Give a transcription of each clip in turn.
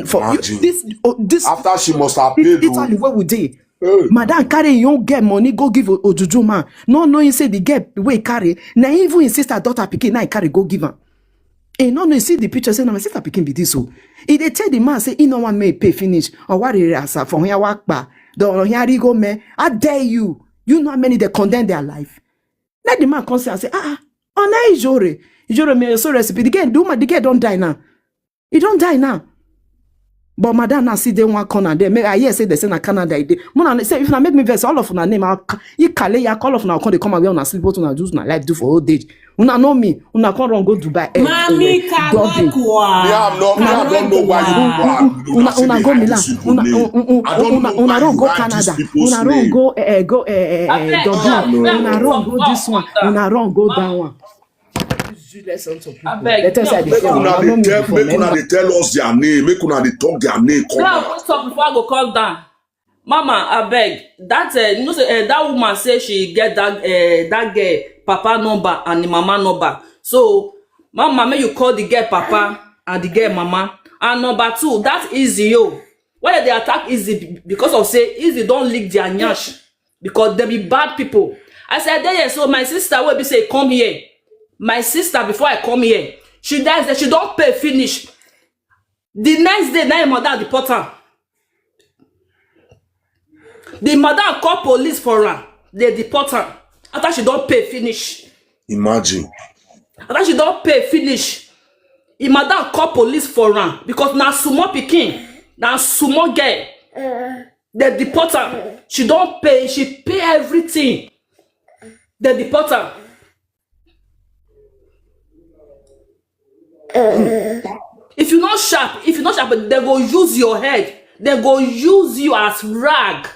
for Imagine. this After she must have paid. Italy, where would they? Hey. Madam carry you get money, go give Ojuju man. No, you say the get way carry. Now even his sister daughter pikin, now carry go give her. And no, you see the picture, say, no, my sister pikin be this so. If they tell the man, say, no one may pay finish, or what it is from here work back, the here go man, I dare you. You know how many they condemn their life. Let the man come and say, oh, now Ijore me so recipe. The girl don't die now. He don't die now. But madam now see they one corner there. I hear say they say na Canada. Mona say if na make me vex all of una name, you call of una come they come away on a sleep what una do na life do for old age. Una know me. Una come run go Dubai. Mami Kalakwa. I don't know why you una go Milan. Una run go Canada. Una run go Dublin. Una run go this one. Una run go that one. Listen to people. Make una they tell us their name. Make una they talk their name. Now, stop before I go call down. Mama, I beg. That you know, that woman say she get that girl papa number and the mama number. So, Mama, may you call the girl papa and the girl mama. And number 2, that Izzy yo. Why they attack Izzy? Because of say Izzy don't lick their nyash because they be bad people. I said, there, so my sister will be say, come here. My sister, before I come here, she dies that she don't pay finish. The next day, now mother deport her. The mother call police for her. They deport her. After she don't pay finish. Imagine. After she don't pay finish. The mother call police for her. Because now sumo pikin, now sumo girl. They deport her. She don't pay. She pay everything. They deport her. If you're not sharp, they go use your head. They go use you as rag.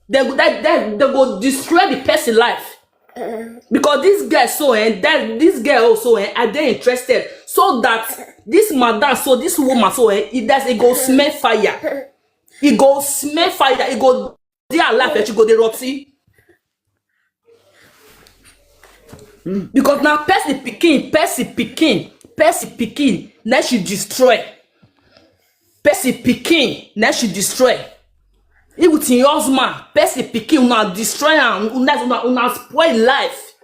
They go destroy the person life. Because this guy this girl also are they interested so that this madam, so this woman, so it go smell fire. It go smell fire. It go their life that you go the rotty. Because now Percy Pikin, now she destroy. Percy Pikin, now she destroy. It with your husband, Percy Pikin, una destroy and una spoil life.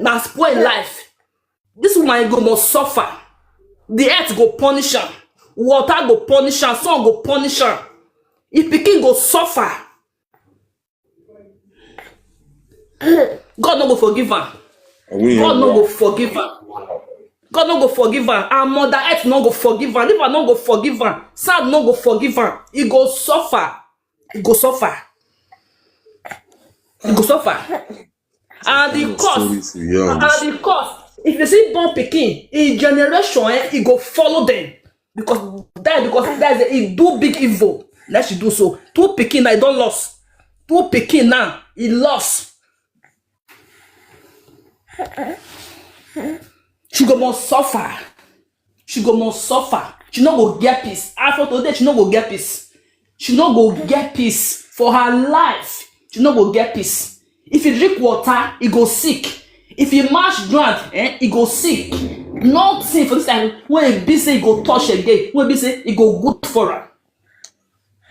Now spoil life. This woman go must suffer. The earth go punish her. Water go punish her. Sun go punish her. If Pikin go suffer, God no go forgive her. God no go forgive her. God no go forgive her. Our mother earth no go forgive her. River no go forgive her. Sand no go forgive her. He go suffer. He go suffer. He go suffer. And the cost. If you see born pikin, in generation, he go follow them. Because that's he do big evil. Let she do so. 2 pikin now he don't lost. 2 pikin now he lost. She go must suffer. She go must suffer. She no go get peace. After today, she no go get peace. She no go get peace for her life. She no go get peace. If you drink water, he go sick. If you mash ground, he go sick. Nothing for this time. When he be say he go touch again, when he be say he go good for her.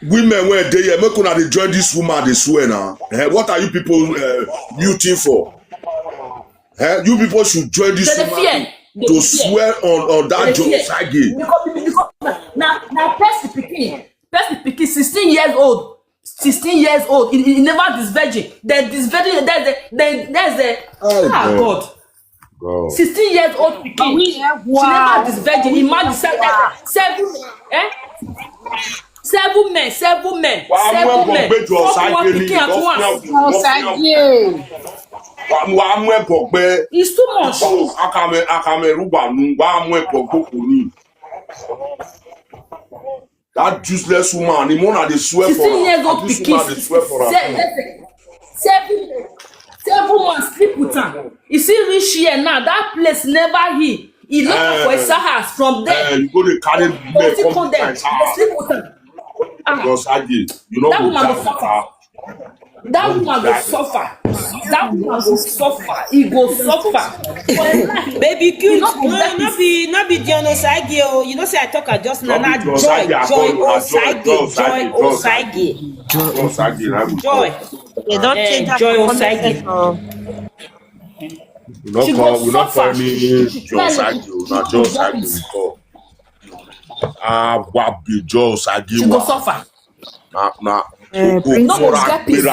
Women were there. Make una dey join this woman. They swear now. What are you people muting for? You people should join this woman to swear on that genocide. Because now Percy Pikin, 16 years old. 16 years old. He never this virgin. There's God. 16 years old Pikin. She never this virgin. He married 7 men. 7 men. 4 Pikin at once. It's too much. That useless woman, the one they swear for. 16 years old Pikin. 7 months sleep with her. You see rich here now. That place never he. He look for his house from there. You go to carry come there. They sleep with her. Because you know that woman will suffer. That woman go suffer. That woman go suffer. He go suffer. For a life. Baby He cute. not go No, get not be genocide. Oh, you know say I talk at just now. Not be Now John Sagi, I call you, Joy Osage. John Sagi, I will Joy. call. They don't change that Joy for comment Osage. She go We not call suffer. me John Sagi, She not go John get Sagi, it. we call. What be John Sagi? She go suffer. Na, He not go Princess, get peace.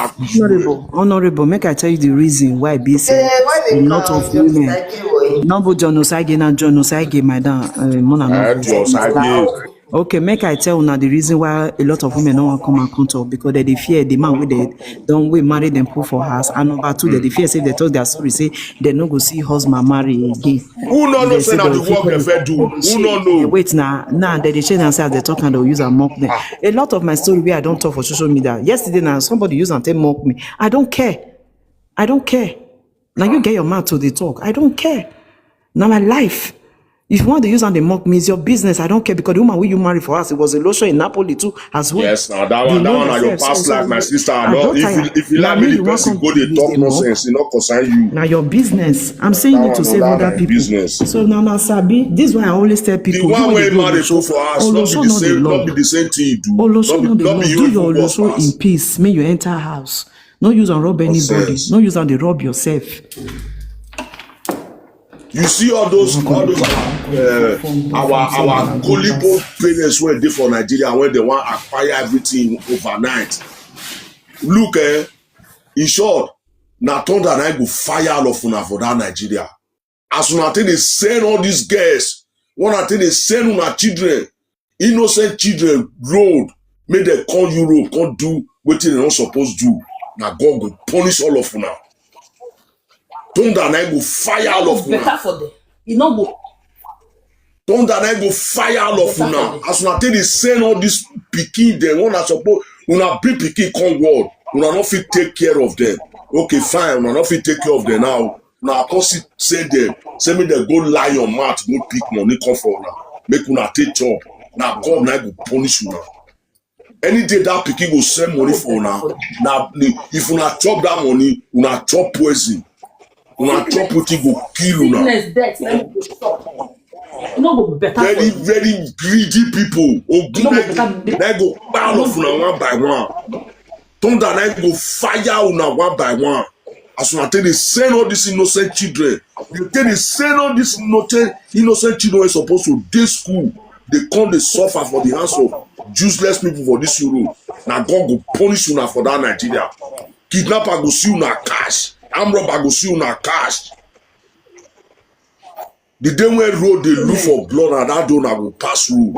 honorable, make I tell you the reason why be say Why a they lot of call women. Josage boy? No, but John Osage na John Osage, madam. Mona no vex, John please. Sagi. Okay, make I tell una the reason why a lot of women don't want come and come talk because they fear the man wey they don't we marry them put for house. And number two, they fear say if they talk their story, say they no go see husband marry again. Who no know They say say na the they'll work they fit do? Who no know? wait now they change and say as they talk and they'll use and mock them. A lot of my story where I don't talk for social media. Yesterday now somebody use and tell mock me. I don't care. Now you get your mouth to the talk. I don't care. Now my life. If you want to use and they mock me, it's your business. I don't care because the woman who you marry for us, it was a lotion in Napoli too as well. Yes, now that You one know na your yourself. past life, my sister. I No, don't tire. if you Now like me, me, you the want person come go to they use talk the mock. nonsense, it not concern you. Now your business. I'm saying That it to one, save that other na people. business. So now Sabi, this is why I always tell The people. one you way dey do man they Oloso, put for us, Oloso not be love. the same thing you do. Oloso not the Not be love. you Do even your work Oloso fast. in peace. May you enter house. No use and rob anybody. Nonsense. No use and they rob yourself. You see all those our gullible parents when they for Nigeria when they want acquire everything overnight. Look, in short, na thunder and I go fire all of una for that Nigeria. As una take they send all these girls, one I think they send una children, innocent children, road, make them come Europe, come do what they not supposed to do. Now God go punish all of una. Thunder and I go fire all of una. Better for them. He not go. Thunder and I go fire all of una. As una take they send all these pikin, them one I suppose una bring pikin come world, una not fit take care of them. Okay, fine, una not fit take care of them now. Now I say them, say me they go lie your mouth, go pick money come for una, make una take chop. Now God na go punish una. Any day that pikin go send money for una, now if una chop that money, una chop poison, una chop wetin go kill una. Sickness, death, let me go stop. You no go better for Very you. very greedy people. Ogun na go kpai of una one by one. Thunder na go fire una one by one. As una take dey send all these innocent children, you take dey send all these innocent children wey suppose to dey school, dey come dey suffer for the hands of useless people for this Europe. Na God go punish una for that Nigeria. Kidnapper go see una cash. Armed robber go see una cash. The day when road dey look for blood and that door na go pass road.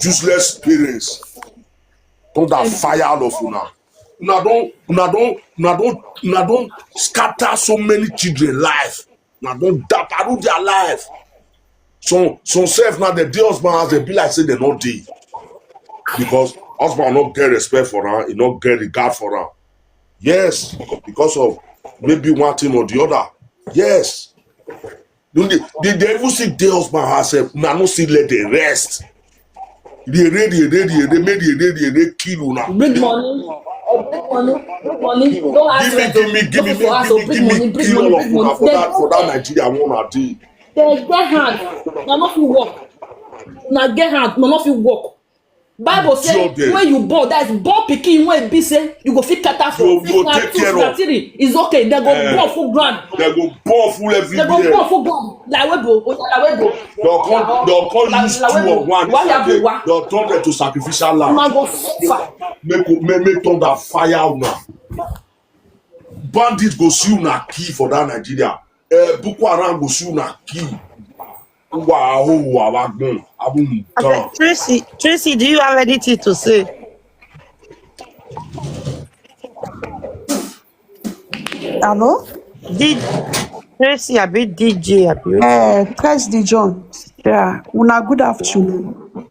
Useless parents. Thunder fire all of una. Una don scatter so many children life. Una don daparu their life. Some self now the day husband house they be like say they no dey. Because husband no get respect for her, he no get regard for her. Yes, because of maybe one thing or the other. Yes. They even see the husband herself, na no still let them rest. They make the kill una. Bring money. Don't ask them to Give me, kill all of una for that Nigeria one a day. They get hand. Na not fit work. Na get hand. Na not fit work. Bible say when you born, that is born pikin wey be say you go fit cater for. You go take care of. Three is okay. They go born full ground. They go born full everywhere. They go born full ground. Like webo. They'll call use 2 or 1. They'll turn them to sacrificial lamb. Una go suffer. Make thunder fire una. Bandits go see una key for that Nigeria. Boko Haram go see una key. Okay, Tracy, do you have anything to say? Hello? Tracy, a bit DJ, a bit. Press the John. Yeah. Una good afternoon.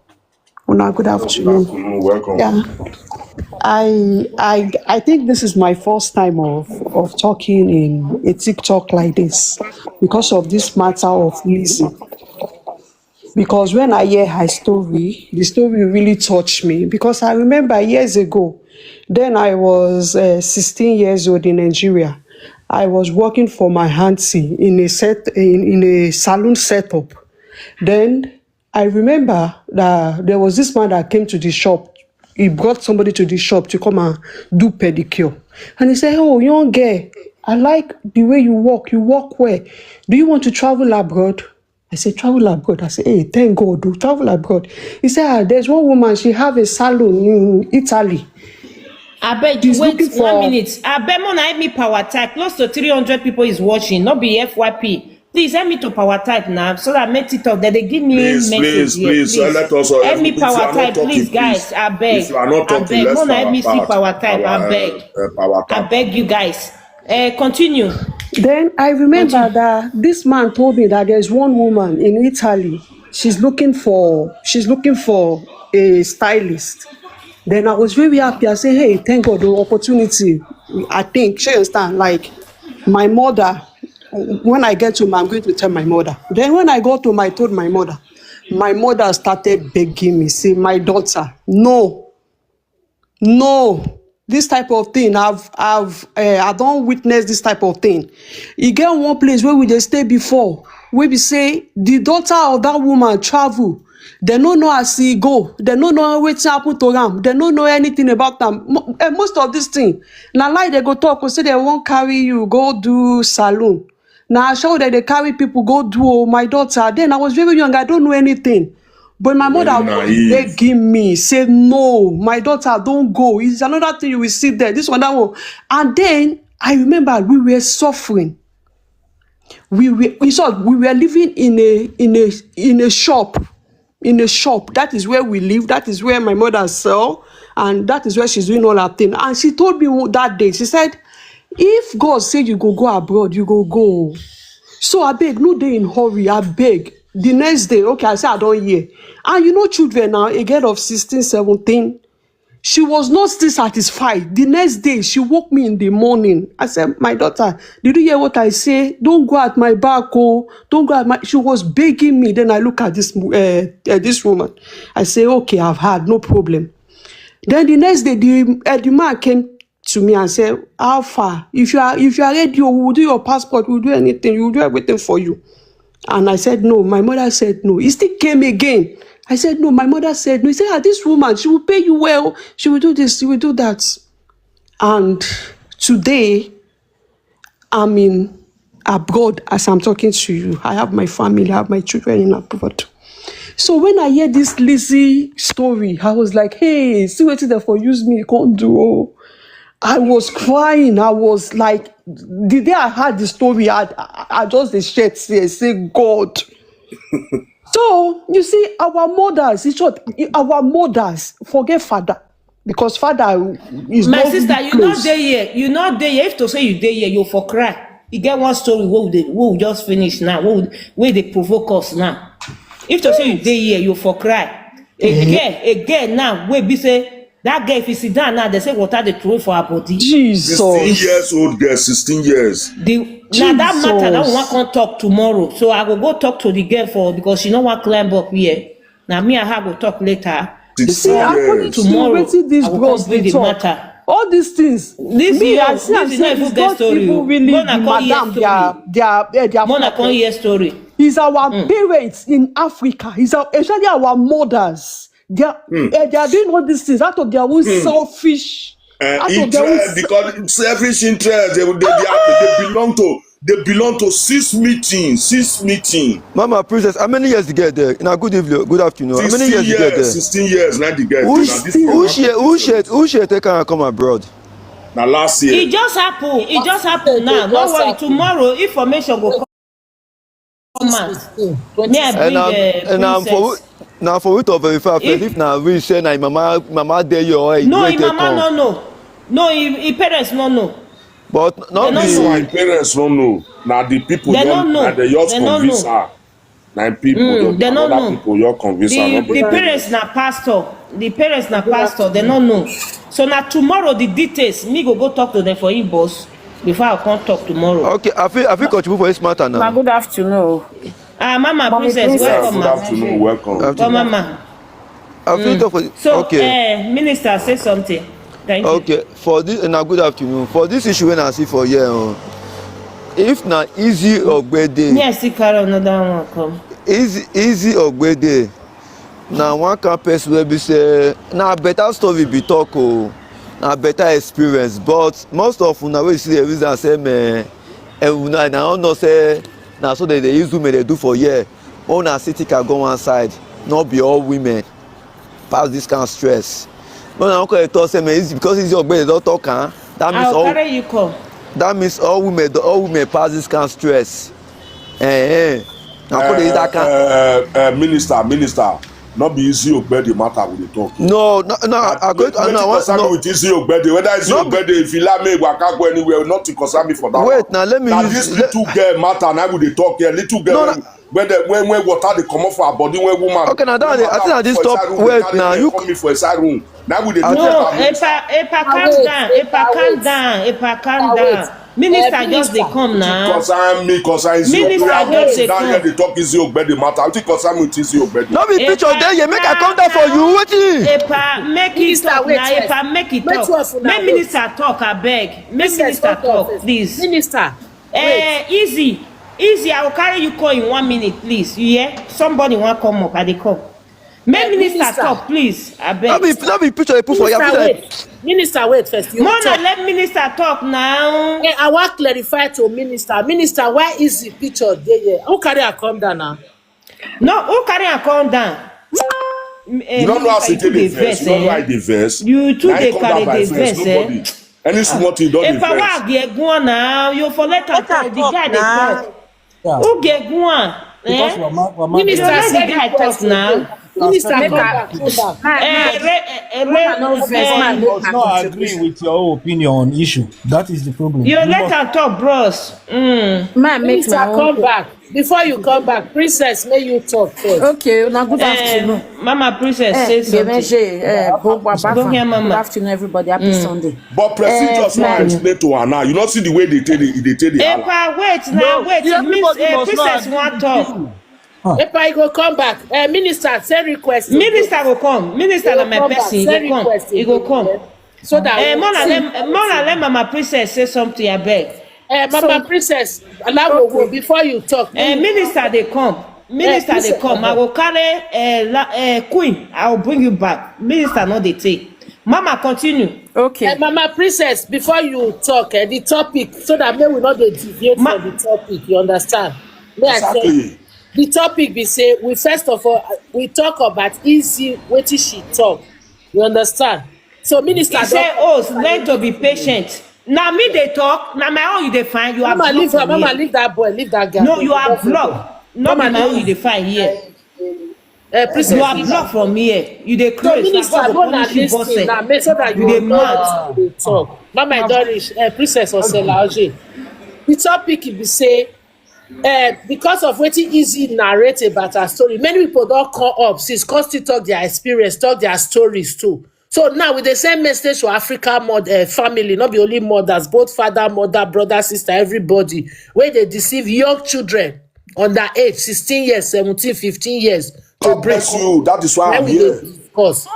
Welcome. Yeah. I think this is my first time of talking in a TikTok like this because of this matter of Lizzy. Because when I hear her story, the story really touched me because I remember years ago Then I was 16 years old in Nigeria. I was working for my auntie in a salon setup. Then I remember that there was this man that came to the shop. He brought somebody to the shop to come and do pedicure. And he said, "Oh, young girl, I like the way you walk. You walk well. Do you want to travel abroad?" I said, "Travel abroad?" I said, "Hey, thank God, do travel abroad." He said, "There's one woman, she have a salon in Italy. I beg you, She's wait looking 1 for..." minute. I beg Mona, help me power type. Close to 300 people is watching, not be FYP. Please help me to power type now so that I make it up. That they give me message here. Please. Let us. Help me If you are power not type, talking, please, guys. I beg. If you are not I talking, beg. let's Mona, help me see power type. I beg. power I tap. beg you guys. Continue. Then I remember Continue. that this man told me that there's one woman in Italy. She's looking for a stylist. Then I was very happy. I said, "Hey, thank God the opportunity." I think she understand. Like my mother, when I get home, I'm going to tell my mother. Then when I got home, I told my mother started begging me, say, "My daughter, no, this type of thing, I don't witness this type of thing." E get one place where we dey stay before, wey be say the daughter of that woman travel. They no know as e go. They no know wetin happen to am. They no know anything about am. Most of this thing na lie they go talk. Say they wan carry you go do salon. Na Ashawo that they carry people go do. Oh, my daughter. Then I was very young. I don't know anything. But my mother Very was naive. begging me, say, "No, my daughter, don't go. It's another thing you will see there. This one, that one." And then I remember we were suffering. We were living in a shop. In a shop. That is where we live. That is where my mother sell. And that is where she's doing all her thing. And she told me that day, she said, "If God say you go abroad, you go. So I beg, no day in hurry, I beg." The next day, okay, I said, "I don't hear." And you know, children now, a girl of 16, 17, she was not still satisfied. The next day, she woke me in the morning. I said, "My daughter, did you hear what I say? Don't go at my back, oh. Don't go at my..." She was begging me. Then I look at this woman. I say, "Okay, I've had no problem." Then the next day, the man came to me and said, "How far? If you are ready, we will do your passport, we'll do anything, we will do everything for you." And I said, "No." My mother said, "No." He still came again. I said, "No." My mother said, "No." He said, "This woman, she will pay you well. She will do this, she will do that." And today, I'm in abroad as I'm talking to you. I have my family, I have my children in abroad. So when I hear this Lizzie story, I was like, "Hey, see what they for use me, can't do." Oh. I was crying. I was like, the day I heard the story, I just shed tears, say, "God." So you see, our mothers, in short, our mothers forget father, because father is My not sister, really you close. not there here. You not there here. If to say you there here, you for cry. You get one story we just finish now. Where they provoke us now. If to say you there here, you for cry. A girl now, where be say that girl, if you sit down now, they say water they throw for her body. 16 Jesus. years old girl, 16 years. Now that matter, that one can't talk tomorrow. So I will go talk to the girl because she no want climb up here. Now me and her will talk later. You see, 16 according years. to Tomorrow, wetin these I will bros come bring dey the talk, matter. all these things, This me, year, I see am this is say not even it's their not story. even really Mona the come hear madam their Mona come fault. hear story. It's our parents in Africa. It's especially our mothers. They are doing all these things out of their own selfish, out of their own Interest, because selfish interest, they belong to six meeting. Mama Princess, how many years you get there? In a good evening, good afternoon. How many 16 years you get there? 16 years, not the girl. Who should take her come abroad? Now last year. It just happen now. No worry. Tomorrow information will come out. Me I bring princess. Now for we to verify first, if now we say na mama there you or No, him mama no know. No, him parents no know. But not They This no my parents don't know. Now the people They don't know. now they just They don't convince know. her. Now people, They don't other know. people, you convince her. The parents na pastor. The parents na pastor. They don't know. So now tomorrow the details. Me go talk to them for him boss before I come talk tomorrow. okay. I feel contribute for this matter now. Good afternoon. Mama Mommy princess, Princess. welcome, Good ma. afternoon, welcome. Come, mama. I feel talk for So, okay. minister, say something. Thank you. Okay, for this, and good afternoon. For this issue when I see for here, if na Izzy Ogbeide, Yes, he carry another one come. Izzy Ogbeide, na one kind person wey be say na better story be talk o, na better experience. But most of una wey you see the reason say una na don't know say na so they use women they do for here. Una city can go one side, not be all women pass this kind of stress. But now okay, talk say Izzy because Izzy Ogbeide don talk that means I'll carry you come. that means all women pass this kind of stress. Now put that kind. Minister, not be Izzy Ogbeide matter with the talk. No, I go. No, concern me with Izzy Ogbeide. Whether Izzy Ogbeide, if you let me, waka go anywhere, not to concern me for that. Wait, now let me now use. This little girl matter. Now we dey talk here. Little girl when water dey comot for her body when woman. Okay, now that I think I just stop. Wait, now you come me for a side room. Now we dey do No, that. calm down. Minister just dey come now. Concern me, concern Izzy Minister just dey down here come. dey talk Izzy Ogbeide matter. I think concern me with Izzy Ogbeide. no be picture there. You make I come down for you. Wetin? Epa, make it talk now. Epa, make it talk. Make minister talk, abeg. Make minister talk, please. Minister. Easy, I will carry you call in 1 minute, please. You hear? Somebody want come up, I dey come. Make minister talk, please. Abeg. No be picture they put for you. Minister, wait first. Mona, let minister talk now. I want clarify to minister. Minister, why is the picture there? Who carry her come down now? No, who carry her come down? You don't know how to take the verse. You don't know how the verse. You too dey carry the verse, Nobody. Any small thing don't If I verse. want get one now, you for let her talk. The guy dey talk. Who get one? Minister, Let say the guy talk now. Minister, come back. Does not agree with your own opinion on issue. That is the problem. You let her talk, bros. Minister, come back. Before you come back, princess, may you talk first. Okay, now good afternoon. Mama Princess, say something. Don't hear Mama. Good afternoon, everybody. Happy Sunday. But President just want to explain to her now. You don't see the way they take the Allah. Epa, wait now, wait. Princess want talk. If I go come back, minister, say request. Minister will come. Minister na my person. He go come. He go come. So that Mona, let Mama Princess say something, I beg. Mama Princess, allow me before you talk. Minister they come. Minister they come. I will carry Queen. I will bring you back. Minister not they take. Mama continue. Okay. Mama Princess, before you talk, the topic, so that may we not deviate from the topic. You understand? May Exactly. I say, the topic be say we first of all we talk about Izzy wetin she talk. You understand? So minister He say, learn to be patient. Now me they talk. Now my own you define. You are Mama leave blocked. Mama leave that boy, leave that guy. No, you are blocked. No, my own you define here. Princess, You are blocked from here. You dey so crazy. minister don't listen now. Make sure that You dey mad. dey talk. Mama Dorish, Princess Osela Oje. The topic be say. Because of wetin Izzy narrate about her story, many people don come up since come still talk their experience, talk their stories too. So now with the same message to Africa family, not be only mothers, both father, mother, brother, sister, everybody, wey dey deceive young children under age 16 years, 17, 15 years to God break bless you. That is why I'm we here. dey discuss.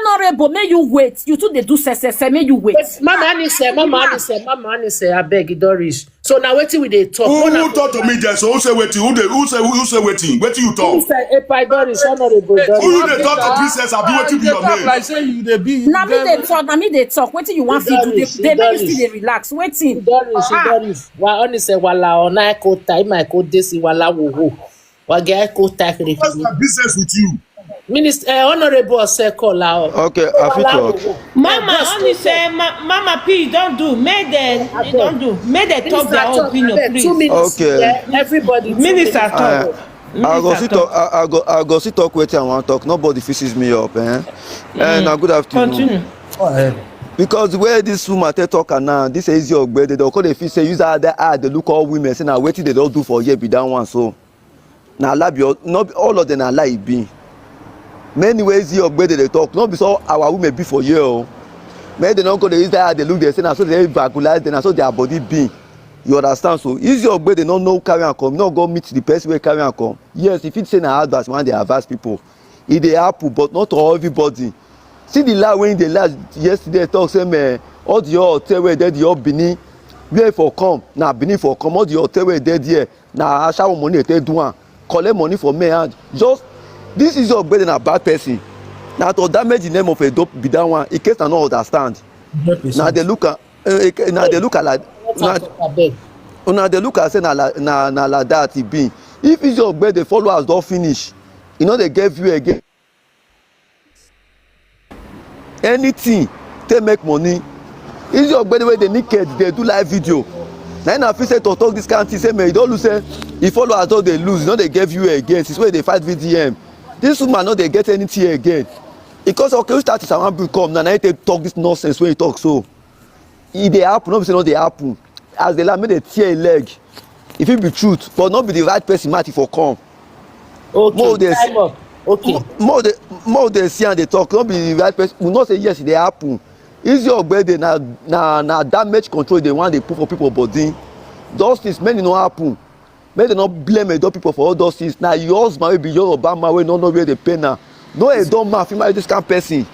Honorable, may you wait. You too they do say, may you wait. Mama Anise, abeg, e don reach. So now wetin we dey talk? Who talk to me there? So who say waiting? Who say waiting? Wetin you talk? Minister Epa don reach, Honorable don Who you reach. dey talk to princess? Abi wetin be your name? Like say you dey be. Now me they talk. Waiting you want to do? They make you still dey relax. Waiting. Don reach. Wa Anise wala ona ko tai my ko desi wala wo. Wa ge ko tai kiri. What's my business with you? Minister Honorable Osekola. Okay, I fit talk. Mama only say Mama P don't do. Make them don't do. Make them talk their own opinion, please. 2 minutes. Okay. Yeah, everybody. Minister talk. I go see talk wetin I wan talk. Nobody fishes me up, Now good afternoon. Continue. Go ahead. Because the way this woman take talk now, this is Izzy Ogbeide. They call the fit say use other eye. They look all women say now wetin they don't do for here be that one so. Now lie be not all of them na lie e be. Many ways Izzy Ogbeide they talk. Not be so our women be for here. Maybe they don't go they use that eye. They look they say now so they evangelize them so their body be. You understand? So Izzy Ogbeide no know carry am come. No go meet the person wey carry am come. Yes, if it say na advice one dey advise people, e dey happen but not to everybody. see the lie when they last yesterday talk say man all the hotel wey dey the Benin where for come na Benin for come all the hotel wey dey there na Ashawo money take do am collect money for me and just this is your Ogbeide na bad person na to damage the name of a dope be that one in case I no understand. Na dey look at like una dey look at say na like that e be if Izzy Ogbeide followers don finish e no dey get view again anything take make money. Izzy Ogbeide wey dey naked dey do live video na him na fit say to talk this kind thing say man e don lose say e followers don dey lose e no dey get view again since wey dey fight VDM this woman no dey get anything again because okay which artist I wan bring come na him take talk this nonsense wey he talk so e dey happen no be say no dey happen as the land make dey tear him leg e fit be truth but no be the right person match for come. Okay, time up. Okay. More dey see am dey talk no be the right person we know say yes e dey happen. Izzy Ogbeide na damage control dey wan dey put for people body those things make e no happen make dem no blame edo people for all those things na your husband wey be Yoruba man wey no know where dey pain am no edo man fit marry this kind person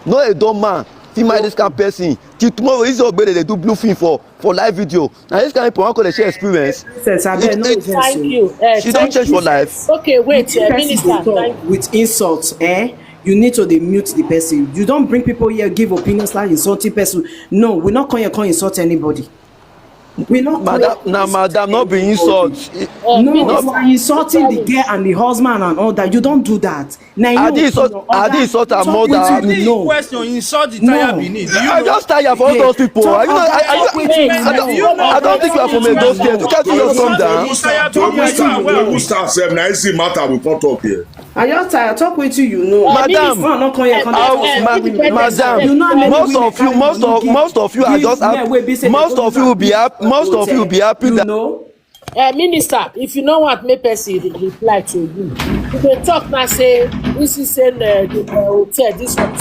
no edo man fit marry this kind person till tomorrow Izzy Ogbeide dey do blue film for live video na this kind people wan come dey share experience. Thank you. She don change for life. Okay, wait, minister. With insults, you need to dey mute the person. You don't bring people here give opinions like insulting person. No, we not come here come insult anybody. We not. Madam, not be insult. No, it's like insulting the girl and the husband and all that. You don't do that. Now I did insult her mother. No question, insult the entire Benin. I just tired for all those people. I don't think you are from Edo State. You can't just come down. When we start saying na easy matter we can't talk here. I just tired. Talk with you know. Madam, most of you are just happy. Most of you will be happy. Most of you will be happy that. No. Minister, if you know what make person reply to you, you dey talk now say this is saying the hotel this one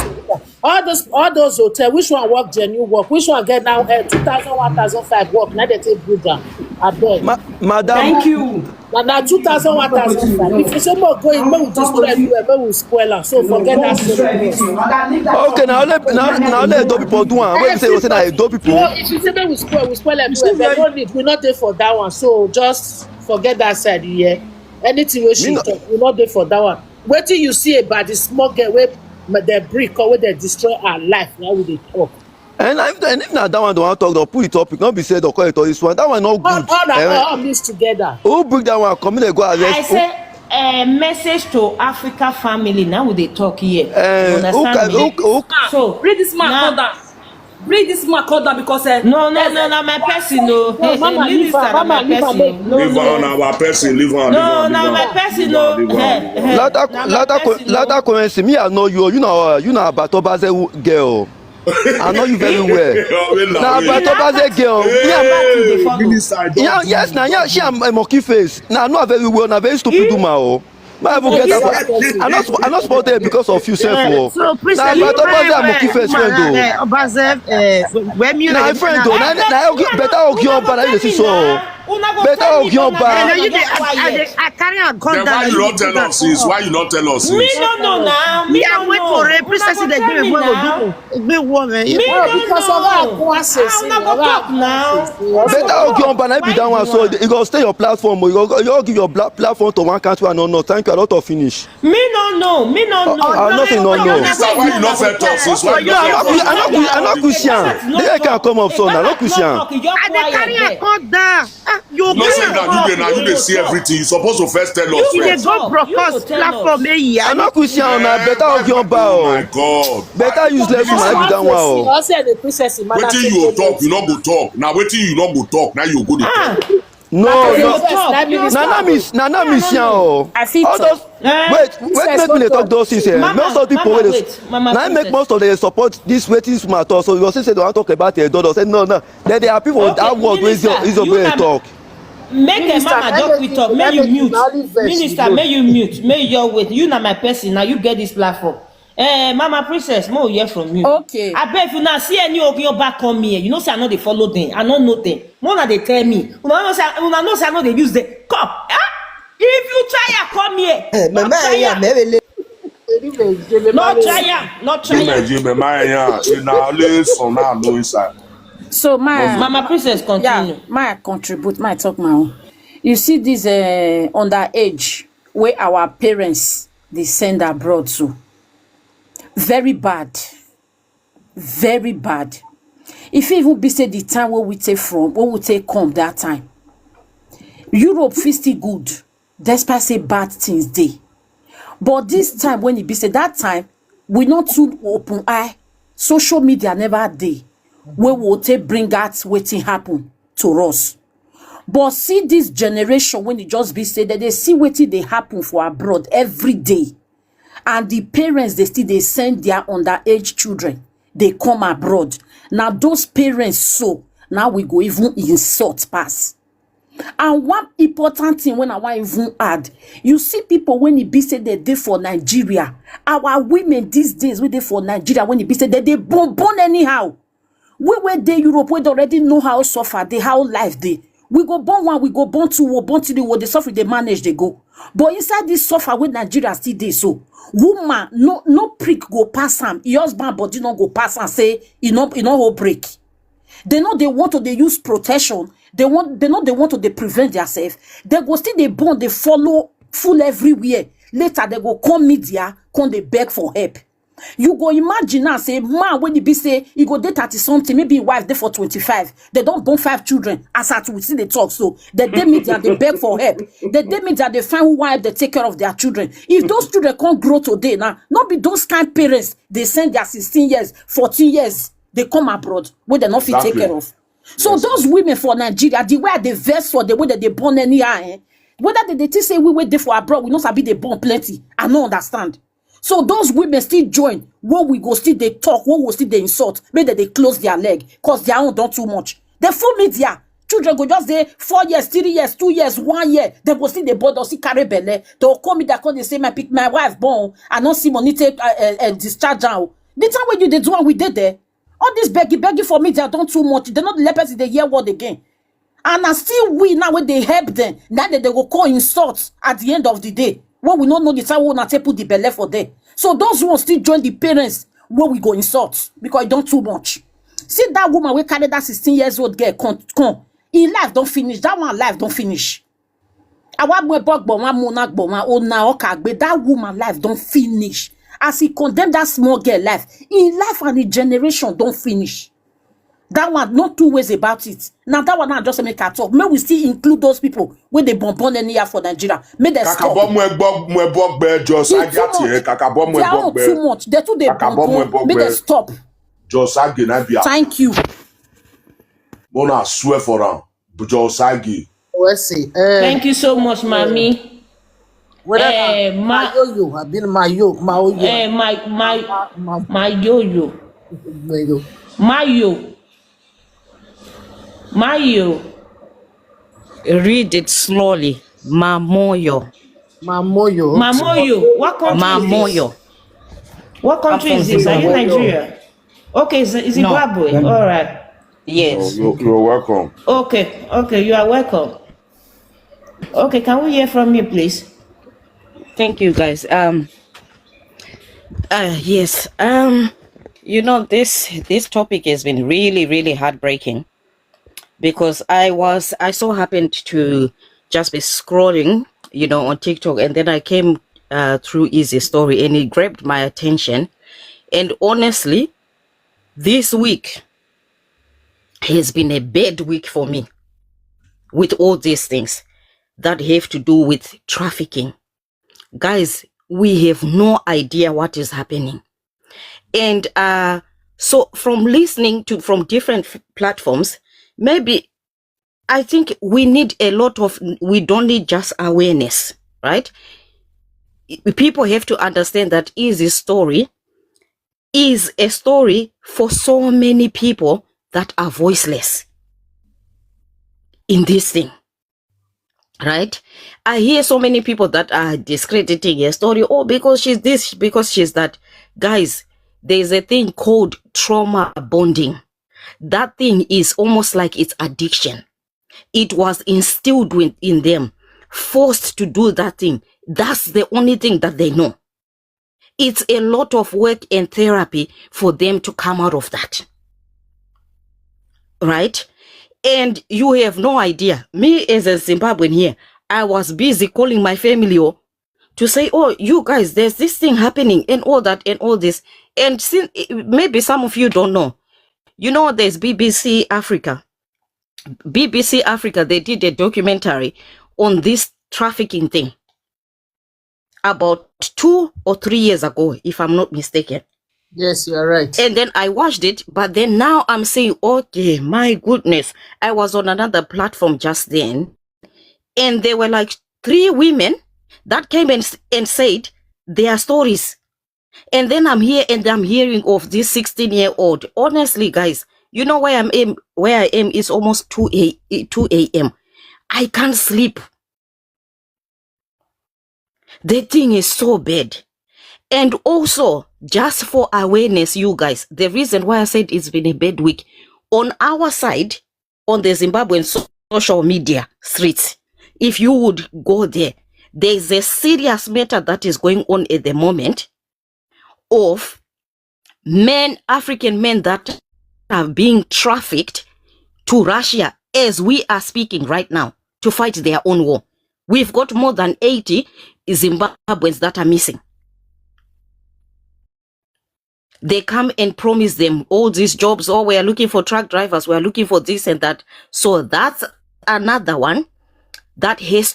all those hotel which one work genuine work which one get now 2,000 1,005 work now they take good down abeg. Madam, thank you. na 2,000 1,005 if you say more go in make we destroy everywhere make we spoil am so forget that story. Okay na only Edo people do am wey be say you say na Edo people. No, if you say make we spoil everywhere but no need we no dey for that one so just forget that side here anything wey she talk we no dey for that one. Wetin you see about the small girl wey dey break or wey dey destroy her life na we dey talk. And if na that one don't want to talk, they'll put the topic. Not be said or call it all this one. That one not good. All mixed together. Who bring that one? Come in and go arrest. I say a message to Africa family. Now we they talk here. So bring this man call down. Bring this man call down because no, my person no. Mama, leave her, my person. Leave her on our person. Leave her. No, my person no. Lata currency. Me I know you. You know about Obaze girl. I know you very well. Now, but Obaze girl, yes, now she am a monkey face. Now, I know very well. Now, very stupid woman. I not supported because of you, self. So, please, now, but Obaze a monkey face friend. Obaze, when you now, friend, now better ogion, but I see so. Better ogion, but I carry a gun down. Why you not tell us this? Why you not tell us this? Me no know now. Me I wait for a princess that give me one big woman. Me because of our now. better ogion, but I be that one. So you go stay your platform. You go give your platform to one country and no. Thank you a lot of finish. Me no know. I'm nothing no. Why you not fair talk this? Why you not I'm not Christian. They can come up so now. Not Christian. I carry a gun down. You no say that you dey see everything. You supposed to first tell us. You dey go broadcast platform I'm not Christian. Na better ogion ba. Oh my God. Better useless woman I be that one. Wetin you talk, you no go talk. Now wetin you no go talk, now you go dey talk. No. Nana miss yan o. All those wait make me dey talk those things here. Most of the people wey dey na make most of them support this wetin smart talk. So you go say they wan talk about their daughter. Say no. Then they are people that word wey is your talk. Make a mama talk with talk. May you mute. Minister, may you mute. May you wait. You na my person. Now you get this platform. Mama Princess, more hear from you. Okay. I bet if you now see any of your back come here, you know say I know they follow them. I don't know them. More than they tell me. You know say I know they use them. Come. If you try to come here. Not try, not try. Jimmy, my in our list on our no inside. So my Mama Princess, continue. yeah, my contribute, my talk my own. You see this underage where our parents they send abroad to. Very bad. Very bad. If you even be say the time where we take from, where we take come that time. Europe feel still good, despite say bad things dey. But this time when it be say that time, we not too open eye. Social media never dey. Where we take bring out wetin happen to us. But see this generation when it just be say that they see wetin dey happen for abroad every day. And the parents they still they send their underage children. They come abroad. Now those parents so now we go even insult pass. And one important thing when I want even add, you see people when it be said they dey for Nigeria, our women these days when they for Nigeria when it be said that they born anyhow. We were there Europe we already know how suffer they how life they. We go born one, we go born two, we born three, they suffer, they manage, they go. But inside this suffer with Nigeria still dey so. Woman, no prick go pass am. Your husband body not go pass and say, you know whole break. They know they want to they use protection. They know they want to they prevent themselves. They go still they born, they follow full everywhere. Later they go come media, come they beg for help. You go imagine now say man when he be say he go date 30 something, maybe wife there for 25. They don't born 5 children. As at we see they talk so they media they beg for help. They media they find who wife they take care of their children. If those children can't grow today now, not be those kind parents they send their 16 years, 14 years. They come abroad where they not fit take care of. So those women for Nigeria, the way they vex for the way that they born anyhow, whether they say we wait there for abroad, we not sabi they born plenty. I don't understand. So those women still join. What we go still they talk, what we still they insult, maybe they close their leg because they haven't done too much. The full media. Children go just say 4 years, 3 years, 2 years, 1 year. They go still the board or see carry belly. They'll call me that they say my wife born. I don't see money take discharge now. The time when you they do what we did there. All this begging for me, they don't too much. They're not the person they hear word again. And I still we now when they help them, now that they will call insults at the end of the day. When we don't know the time we not put the belly for them. So those ones still join the parents where we go insult because it don't too much. See that woman we carry that 16 years old girl come. In life don't finish. That one life don't finish. That woman life don't finish. As he condemned that small girl life, in life and in generation don't finish. That one, not two ways about it. Now that one now just make a talk. May we still include those people when they bomb any year for Nigeria. May they stop. They are too much. They too they bomb. May they stop. Thank you. Mona swear for him. Thank you so much, mommy. My yo-yo. Read it slowly. Mamoyo. What country is this? What country is this? Are you Nigeria? Okay, is Zimbabwe? No. All right. Yes. You're welcome. Okay, you are welcome. Okay, can we hear from you, please? Thank you, guys. Yes. You know, this topic has been really, really heartbreaking because I so happened to just be scrolling, you know, on TikTok, and then I came through Izzy's story and it grabbed my attention. And honestly, this week has been a bad week for me with all these things that have to do with trafficking. Guys, we have no idea what is happening. And so from listening to from different platforms, maybe I think we need we don't need just awareness, right? People have to understand that Izzy's story is a story for so many people that are voiceless in this thing. Right? I hear so many people that are discrediting her story. Oh, because she's this, because she's that. Guys, there's a thing called trauma bonding. That thing is almost like it's addiction. It was instilled in them, forced to do that thing. That's the only thing that they know. It's a lot of work and therapy for them to come out of that. Right? And you have no idea. Me as a Zimbabwean here, I was busy calling my family to say, oh, you guys, there's this thing happening and all that and all this. And since, maybe some of you don't know, there's BBC Africa. BBC Africa, they did a documentary on this trafficking thing about 2 or 3 years ago, if I'm not mistaken. Yes, you are right. And then I watched it, but then now I'm saying, okay, my goodness. I was on another platform just then, and there were like 3 women that came and said their stories. And then I'm here and I'm hearing of this 16-year-old. Honestly, guys, you know where I am is almost 2 a.m. I can't sleep. The thing is so bad. And also, just for awareness, you guys, the reason why I said it's been a bad week, on our side, on the Zimbabwean social media streets, if you would go there, there's a serious matter that is going on at the moment of African men that are being trafficked to Russia as we are speaking right now to fight their own war. We've got more than 80 Zimbabweans that are missing. They come and promise them all these jobs. Oh, we are looking for truck drivers. We are looking for this and that. So that's another one that has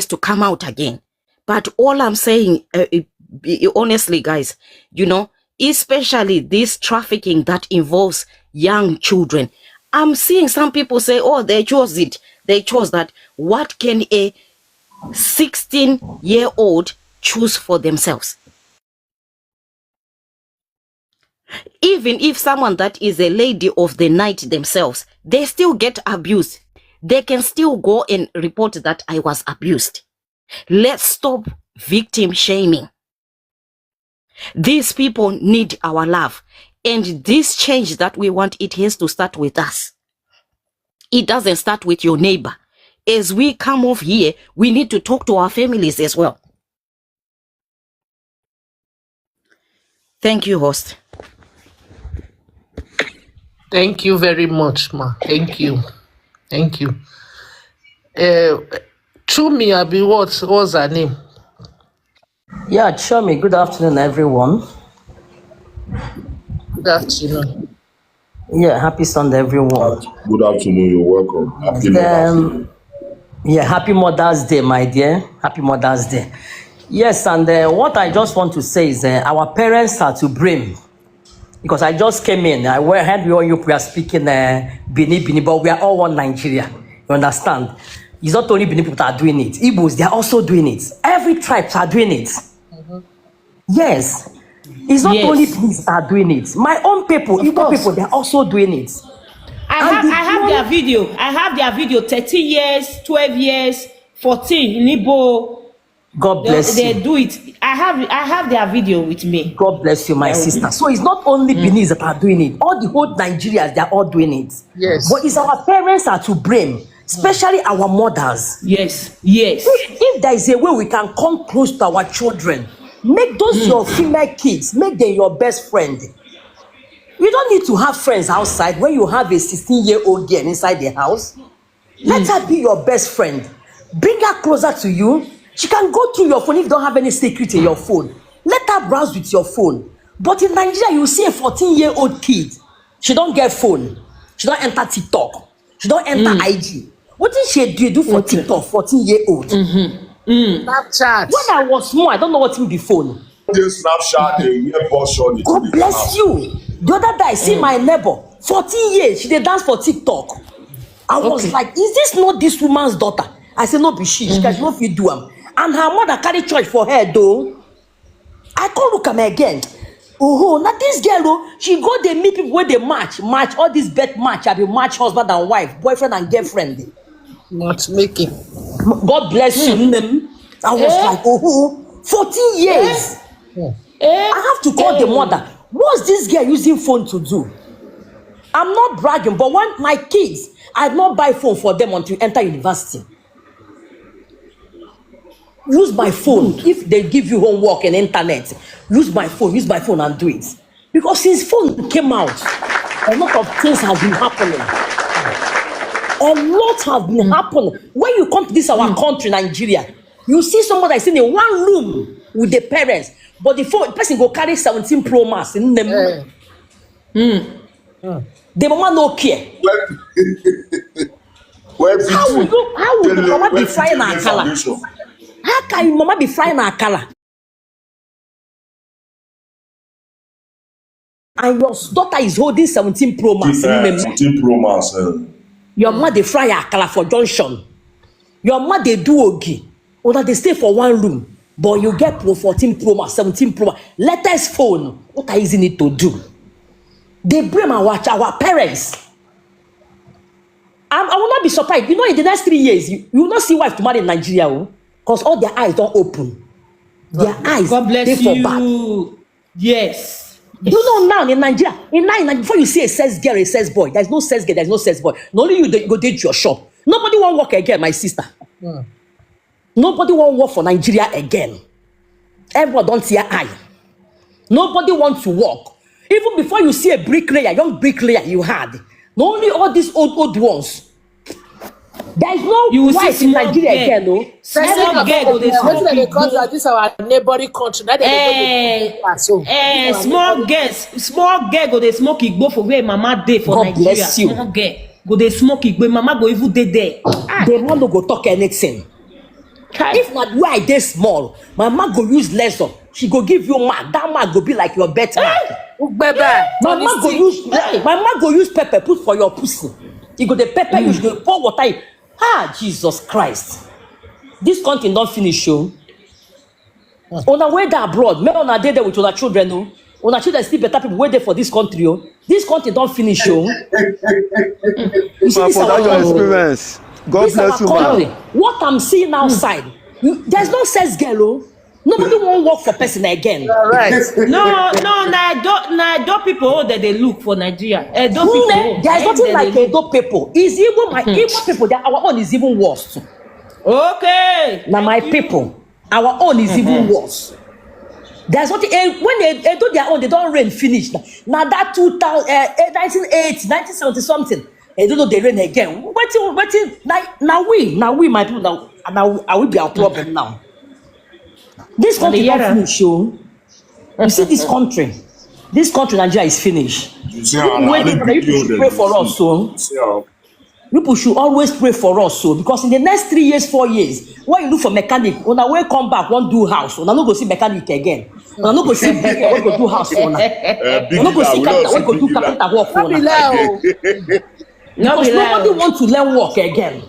to come out again. But all I'm saying, honestly, guys, especially this trafficking that involves young children. I'm seeing some people say, oh, they chose it. They chose that. What can a 16-year-old choose for themselves? Even if someone that is a lady of the night themselves, they still get abused. They can still go and report that I was abused. Let's stop victim shaming. These people need our love. And this change that we want, it has to start with us. It doesn't start with your neighbor. As we come off here, we need to talk to our families as well. Thank you, host. Thank you very much, ma. Thank you. Thank you. Chumi Abi, what's her name? Yeah, Chumi, good afternoon, everyone. Good afternoon. Yeah, happy Sunday, everyone. Good afternoon, you're welcome. Happy Mother's Day. Yeah, happy Mother's Day, my dear. Happy Mother's Day. Yes, and what I just want to say is our parents are to blame. Because I just came in, I heard you are speaking Bini, but we are all one Nigeria. You understand? It's not only Bini people that are doing it. Igbos, they are also doing it. Every tribe are doing it. Yes. It's not only Bini that are doing it. My own people, Igbo people, they are also doing it. I have their video. I have their video. 13 years, 12 years, 14 in Igbo. God bless you. They do it. I have their video with me. God bless you, my sister. So it's not only Benin that are doing it. All the whole Nigerians, they are all doing it. Yes. But it's our parents are to blame, especially our mothers. Yes. Yes. If there is a way we can come close to our children, make those your female kids, make them your best friend. You don't need to have friends outside when you have a 16-year-old girl inside the house. Let her be your best friend. Bring her closer to you. She can go through your phone if you don't have any secret in your phone. Let her browse with your phone. But in Nigeria, you see a 14-year-old kid. She don't get phone. She don't enter TikTok. She don't enter IG. What did she do for TikTok, 14-year-old? Snapchat. When I was small, I don't know what in the phone. Snapchat, God bless you. The other day, I see my neighbor, 14 years, she did dance for TikTok. I was like, is this not this woman's daughter? I said, no, be she can not fit do them. And her mother carry church for her, though. I can't look at me again. Oh, not this girl, she go, they meet people where they match, all this bet match. I be match husband and wife, boyfriend and girlfriend. Not making. God bless you. I was like, 14 years. I have to call the mother. What's this girl using phone to do? I'm not bragging, but when my kids, I not buy phone for them until enter university. use my phone. If they give you homework and internet, use my phone and do it. Because since phone came out, a lot of things have been happening. A lot have been happening. When you come to this our country, Nigeria, you see somebody that's in one room with the parents, but the person go carry 17 Pro Max in them. The mama no care. How would the mama be frying her color? How can your mama be frying her color? And your daughter is holding 17 Pro Max. 17 Pro Max. Your mama they fry her color for junction. Your mama they do ogi. Or that they stay for one room. But you get 14 Pro Max, 17 Pro Max. Latest phone. What are you need to do? They blame our parents. I will not be surprised. You know, in the next 3 years, you will not see wife to marry in Nigeria. Because all their eyes don't open. Their eyes, God bless they for you. back. Yes. You know now in Nigeria, before you see a sex girl, a sex boy, there's no sex girl, there's no sex boy. Not only you go date your shop. Nobody won't work again, my sister. Nobody won't work for Nigeria again. Everyone don't see your eye. Nobody wants to work. Even before you see a bricklayer, young bricklayer you had. Not only all these old ones. There is no wife in Nigeria again, no. Small girl, they call that this our neighboring country. Small girl go they smoke igbo for where mama dey for God Nigeria. bless you. Small girl go they smoke igbo, mama go even dey there. They want to go talk anything. If not why they small, mama go use lesson. She go give you mark. That mark go be like your bet mark. Mama go use pepper put for your pussy. You go the pepper, you go pour water in. Jesus Christ. This country don't finish, show. On the way there abroad, men on a day there with our children, no. On our children still better people wait there for this country, oh. This country don't finish, show. You see, this our your experience. God bless you, man. What I'm seeing outside, there's no sex girl, oh. Nobody won't work for person again. Right. No, Edo people that they look for Nigeria. Edo people. There's nothing like Edo people. It's even my Igbo people. Our own is even worse. Okay. Now my people, our own is even worse. There's nothing. When they do their own, they don't rain finish. Now that 1980, 1970 something, they don't know they rain again. Waiting. Now we my people now I will be our problem now. This country not finished, you see this country. This country, Nigeria, is finished. You should pray for us, so. People should always pray for us, so. Because in the next 3 years, 4 years, when you look for mechanic, when I will come back, won't do house. When I not go see mechanic again. When I not go see bricklayer, when go do house for now. When I not go see carpenter, when go do carpenter work for now. Because nobody want to learn work again.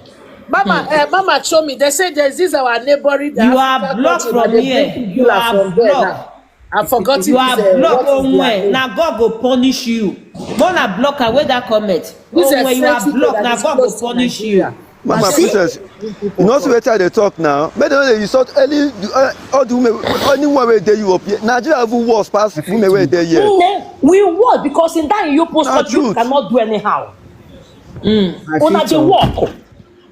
Mama show me. They say there's this our neighboring. You are blocked from here. You are blocked. I forgot you are blocked somewhere. Now God will punish you. Don't block away that comment. When you are blocked, now God will punish you. Mama princess, you know what they talk now. But you saw all the women, anyone where they you up here. Nigeria even worse past women where they here. We work because in that you post what you cannot do anyhow. Una dey work.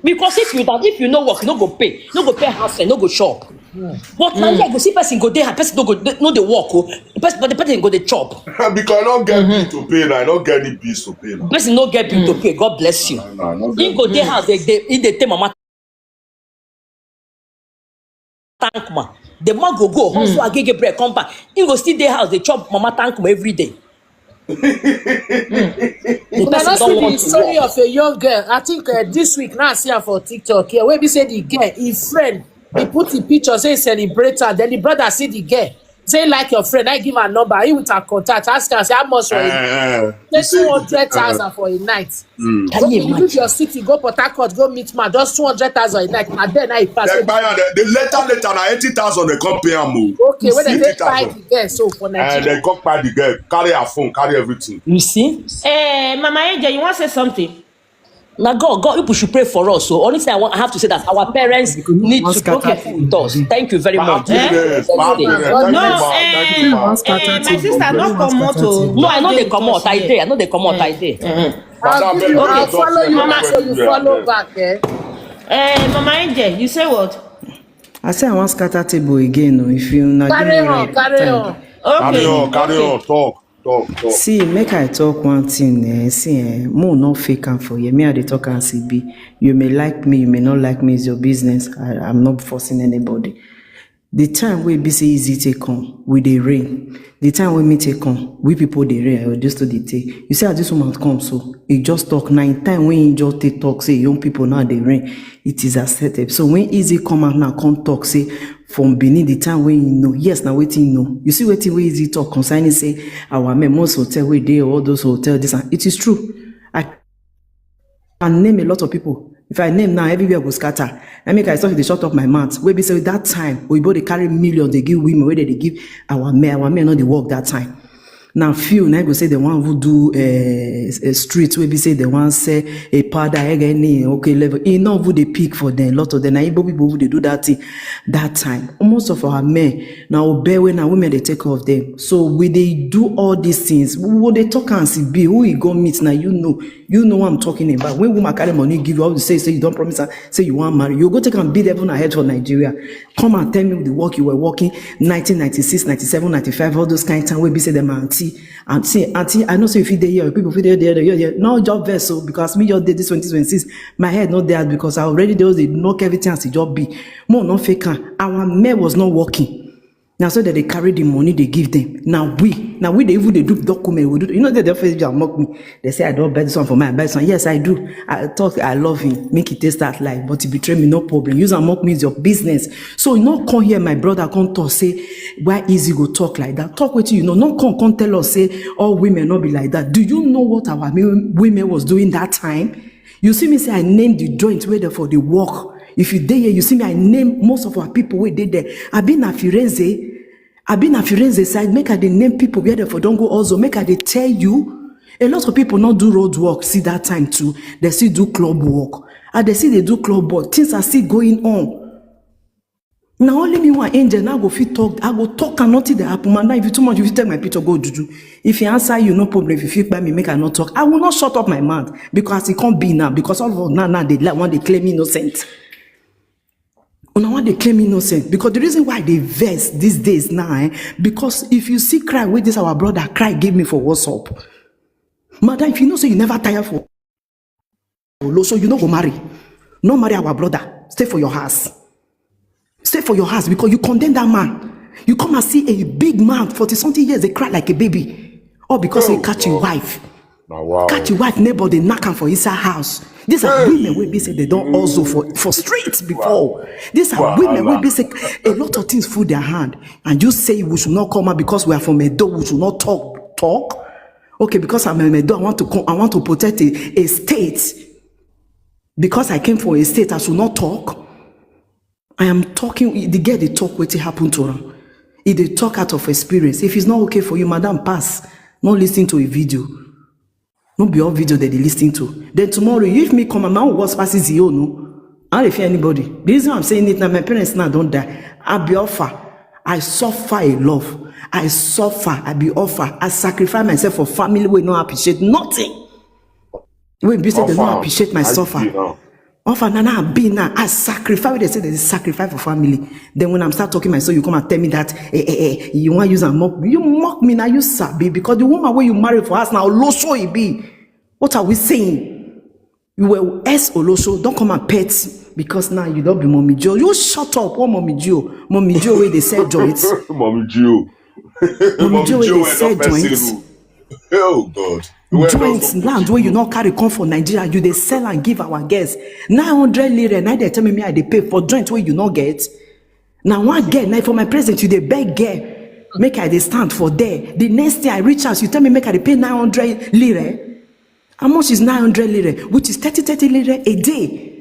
Because if you no work, you no go pay house rent, no go shop. But now you go see person go there, person no dey work, but the person go dey chop. Because I don't get bill to pay now, I don't get any bills to pay now. Person no get bill to pay, God bless you. He go there house, they take mama tank man. The man go hustle agege bread, come back. He go still there house, they chop mama tank man every day. The the story of a young girl. I think this week now I see her for TikTok here. Where we say the girl, his friend, he put the picture, say celebrate her. Then the brother see the girl, say like your friend. I give her number, he with her contact, ask her, say how much for it? Say 200,000 for a night. Okay, you leave your city, go Port Harcourt, go meet man, just 200,000 a night. And then I pass. The later na 80,000 they come pay am. Okay, when they buy the girl, so for Nigeria. And they come buy the girl, carry her phone, carry everything. You see? Mama Angel, you want to say something? Now God, people should pray for us. So only thing I have to say that our parents need to be careful with us. Thank you very much. My sister not come out. No, I know they come out. I know they come out. Okay, follow you, Mama, so you follow back. Mama Angel, you say what? I say I want scatter table again. No, if you not give me Carry on, right carry time. on. Carry on, talk. See, make I talk one thing. More no fake and for you. Me, I dey talk and see be. You may like me, you may not like me. It's your business. I'm not forcing anybody. The time we be say easy take come, we dey rain. The time when me take come, we people dey rain. I will just to the take. You see how this woman come, so he just talk 9 time when he just take talk say young people now they rain. It is accepted. So when easy come out now come talk say from Benin the time when you know, yes now waiting know. You see waiting where easy talk concerning say our men most hotel where they all those hotel this and it is true. I can name a lot of people. If I name now, everywhere go scatter. I make I start to shut up my mouth. Where be say that time, we both they carry millions, they give women, where they give our men not the work that time. Now few, now I go say the one who do a street, where be say the one say a powder, okay level. Enough who they pick for them, a lot of them. Now people who they do that thing, that time. Most of our men now obey when our women they take care of them. So we they do all these things. What they talk and see be who you go meet now, you know what I'm talking about. When woman carry money, give you all to say you don't promise her, say you want marry. You go take and beat everyone ahead for Nigeria. Come and tell me the work you were working 1996, 97, 95, all those kind of time where be say them auntie. I know so if you dey here, people feel there. No job vessel because me just did this 2026. My head not there because I already those they knock everything as a job be. More not fake. Our mayor was not working. Now so that they carry the money they give them. Now we they even they do document. We do. You know that they Facebook mock me. They say I don't buy this one for my buy this one. Yes I do. I talk. I love him. Make it taste that life. But he betray me no problem. Use and mock me is your business. So you not come here, my brother. Come talk say why easy go talk like that. Talk with you. Not come tell us say all women not be like that. Do you know what our women was doing that time? You see me say I named the joint where they for the work. If you there, you see me, I name most of our people where they there. I've been at Firenze side, make I they name people where they for don't go also. Make I they tell you, a lot of people not do road work, see that time too. They still do club work. And they see they do club work. Things are still going on. Now only me one angel, now go fit talk. I go talk and nothing that happen. Man, now if you too much, if you take my picture, go juju. If you answer you, no problem. If you feel by me, make I not talk. I will not shut up my mouth because it can't be now. Because all of now they like when they claim innocent. Now want they claim innocent because the reason why they vex these days now, because if you see cry with this our brother cry give me for WhatsApp. Madam, if you know so you never tire for so you not go marry. No marry our brother. Stay for your house. Stay for your house because you condemn that man. You come and see a big man, 40-something years, they cry like a baby. All because he catch your wife. Wow. Catch your wife neighbor, they knock him for inside house. These are women where they say they don't also for streets before. These are women where they say a lot of things through their hand. And you say we should not come out because we are from Edo, we should not talk. Okay, because I'm a Edo, I want to protect a state. Because I came from a state, I should not talk. I am talking, the girl they talk what happened to her. If they talk out of experience, if it's not okay for you, madam, pass. Not listen to a video. Not be all video that they listen to. Then tomorrow, if me come, my what's passes you, no. I don't fear anybody. The reason I'm saying it now, my parents now don't die. I be offer. I suffer a love. I suffer. I be offer. I sacrifice myself for family where no appreciate nothing. When you say they don't appreciate my suffer. Offer nana be now. I sacrifice. They say they sacrifice for family. Then when I'm start talking myself, you come and tell me that you want to use and mock me. You mock me now. You sabi because the woman where you marry for us now Olosho it be. What are we saying? You were S Olosho. Don't come and pet because now you don't be Mommy Joe. You shut up. What Mommy Joe? Mommy Joe where they sell joints. Mommy Joe. Mommy Joe where they sell joints. Oh God. Joints land where you not carry come for Nigeria, you they sell and give our guests 900 lira. Now they tell me I they pay for joints where you not get. Now one get now for my present you they beg get make I they stand for there. The next day I reach out, you tell me make I they pay 900 lira. How much is 900 lira? Which is 30 lira a day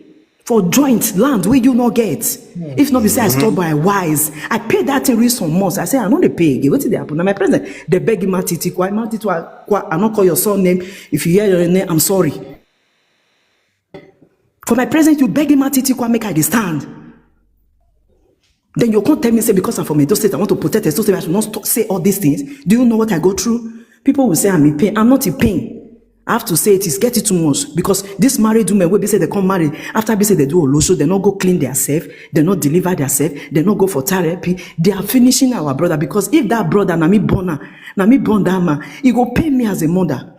for joint land where you not get. If not, be say I stop by wise. I pay that thing some months. I say I know they pay again. What did they happen? Now my president, they beg him Matiti. I not call your son name. If you hear your name, I'm sorry. For my president, you beg him Matiti. Make I stand. Then you can't tell me say because I'm from Edo State, I want to protect Edo State. I should not say all these things. Do you know what I go through? People will say I'm in pain. I'm not in pain. I have to say it is getting too much because this married women will be say they come marry after be say they do olosho, they not go clean themselves, they not deliver themselves, they not go for therapy. They are finishing our brother because if that brother na me born that man, he go pay me as a mother.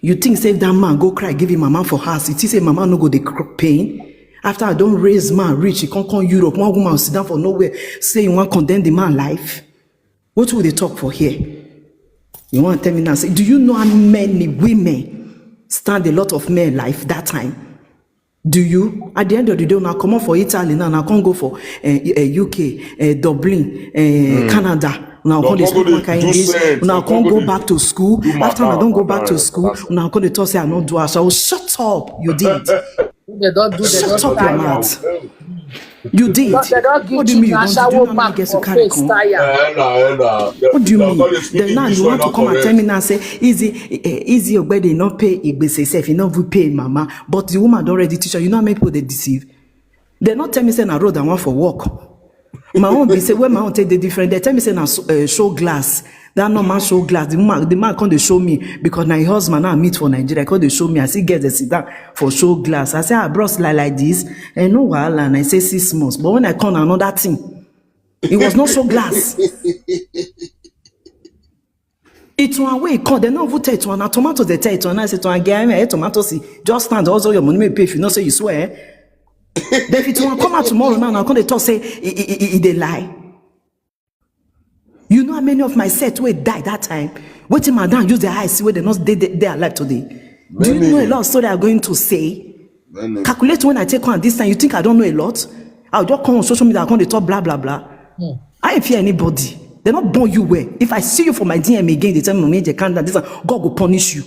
You think say if that man go cry, give him mama for house, it is say mama no go the pain. After I don't raise man rich, he can't come Europe, one woman sit down for nowhere, say you want to condemn the man life. What will they talk for here? You want to tell me now, say, do you know how many women stand a lot of men life that time? Do you? At the end of the day, now come on for Italy, now I can't go for UK, Dublin, Canada. Now I can't speak one kind English. Now I can't go back to school. After I don't go back to school, now I can't talk say I don't do Ashawo. Shut up, you did. They don't do. Shut up your mouth. You did. But they don't give What do you mean? You Ashawo don't back get to for carry face come? tire. What do you mean? Then now you want to come and tell me now say Izzy Ogbeide not pay Igbese self, he not pay mama, but the woman don't already teach her. You know how many people they deceive? They not tell me say na road I want for walk. My own be say when my own take the different. They tell me say na show glass. That no man show glass. The man come they show me because my husband now meet for Nigeria. Come they show me. I see get the sit down for show glass. I say I bros like this. And no wahala. And I say 6 months. But when I come another thing, it was not show glass. It's one way come. They not vote it one. Now tomatoes they tell it one. I say to again, tomatoes just stand. Also your money may pay if you not say you swear. Then if it will come out tomorrow now come they talk say they lie. You know how many of my set will die that time? Waiting madam use their eyes see where they not they are alive today. Do you know a lot of story I'm going to say? Calculate when I take one this time. You think I don't know a lot? I'll just come on social media, I come they talk blah blah blah. I ain't fear anybody. They're not born you well. If I see you for my DM again, they tell me they can't this one, God will punish you.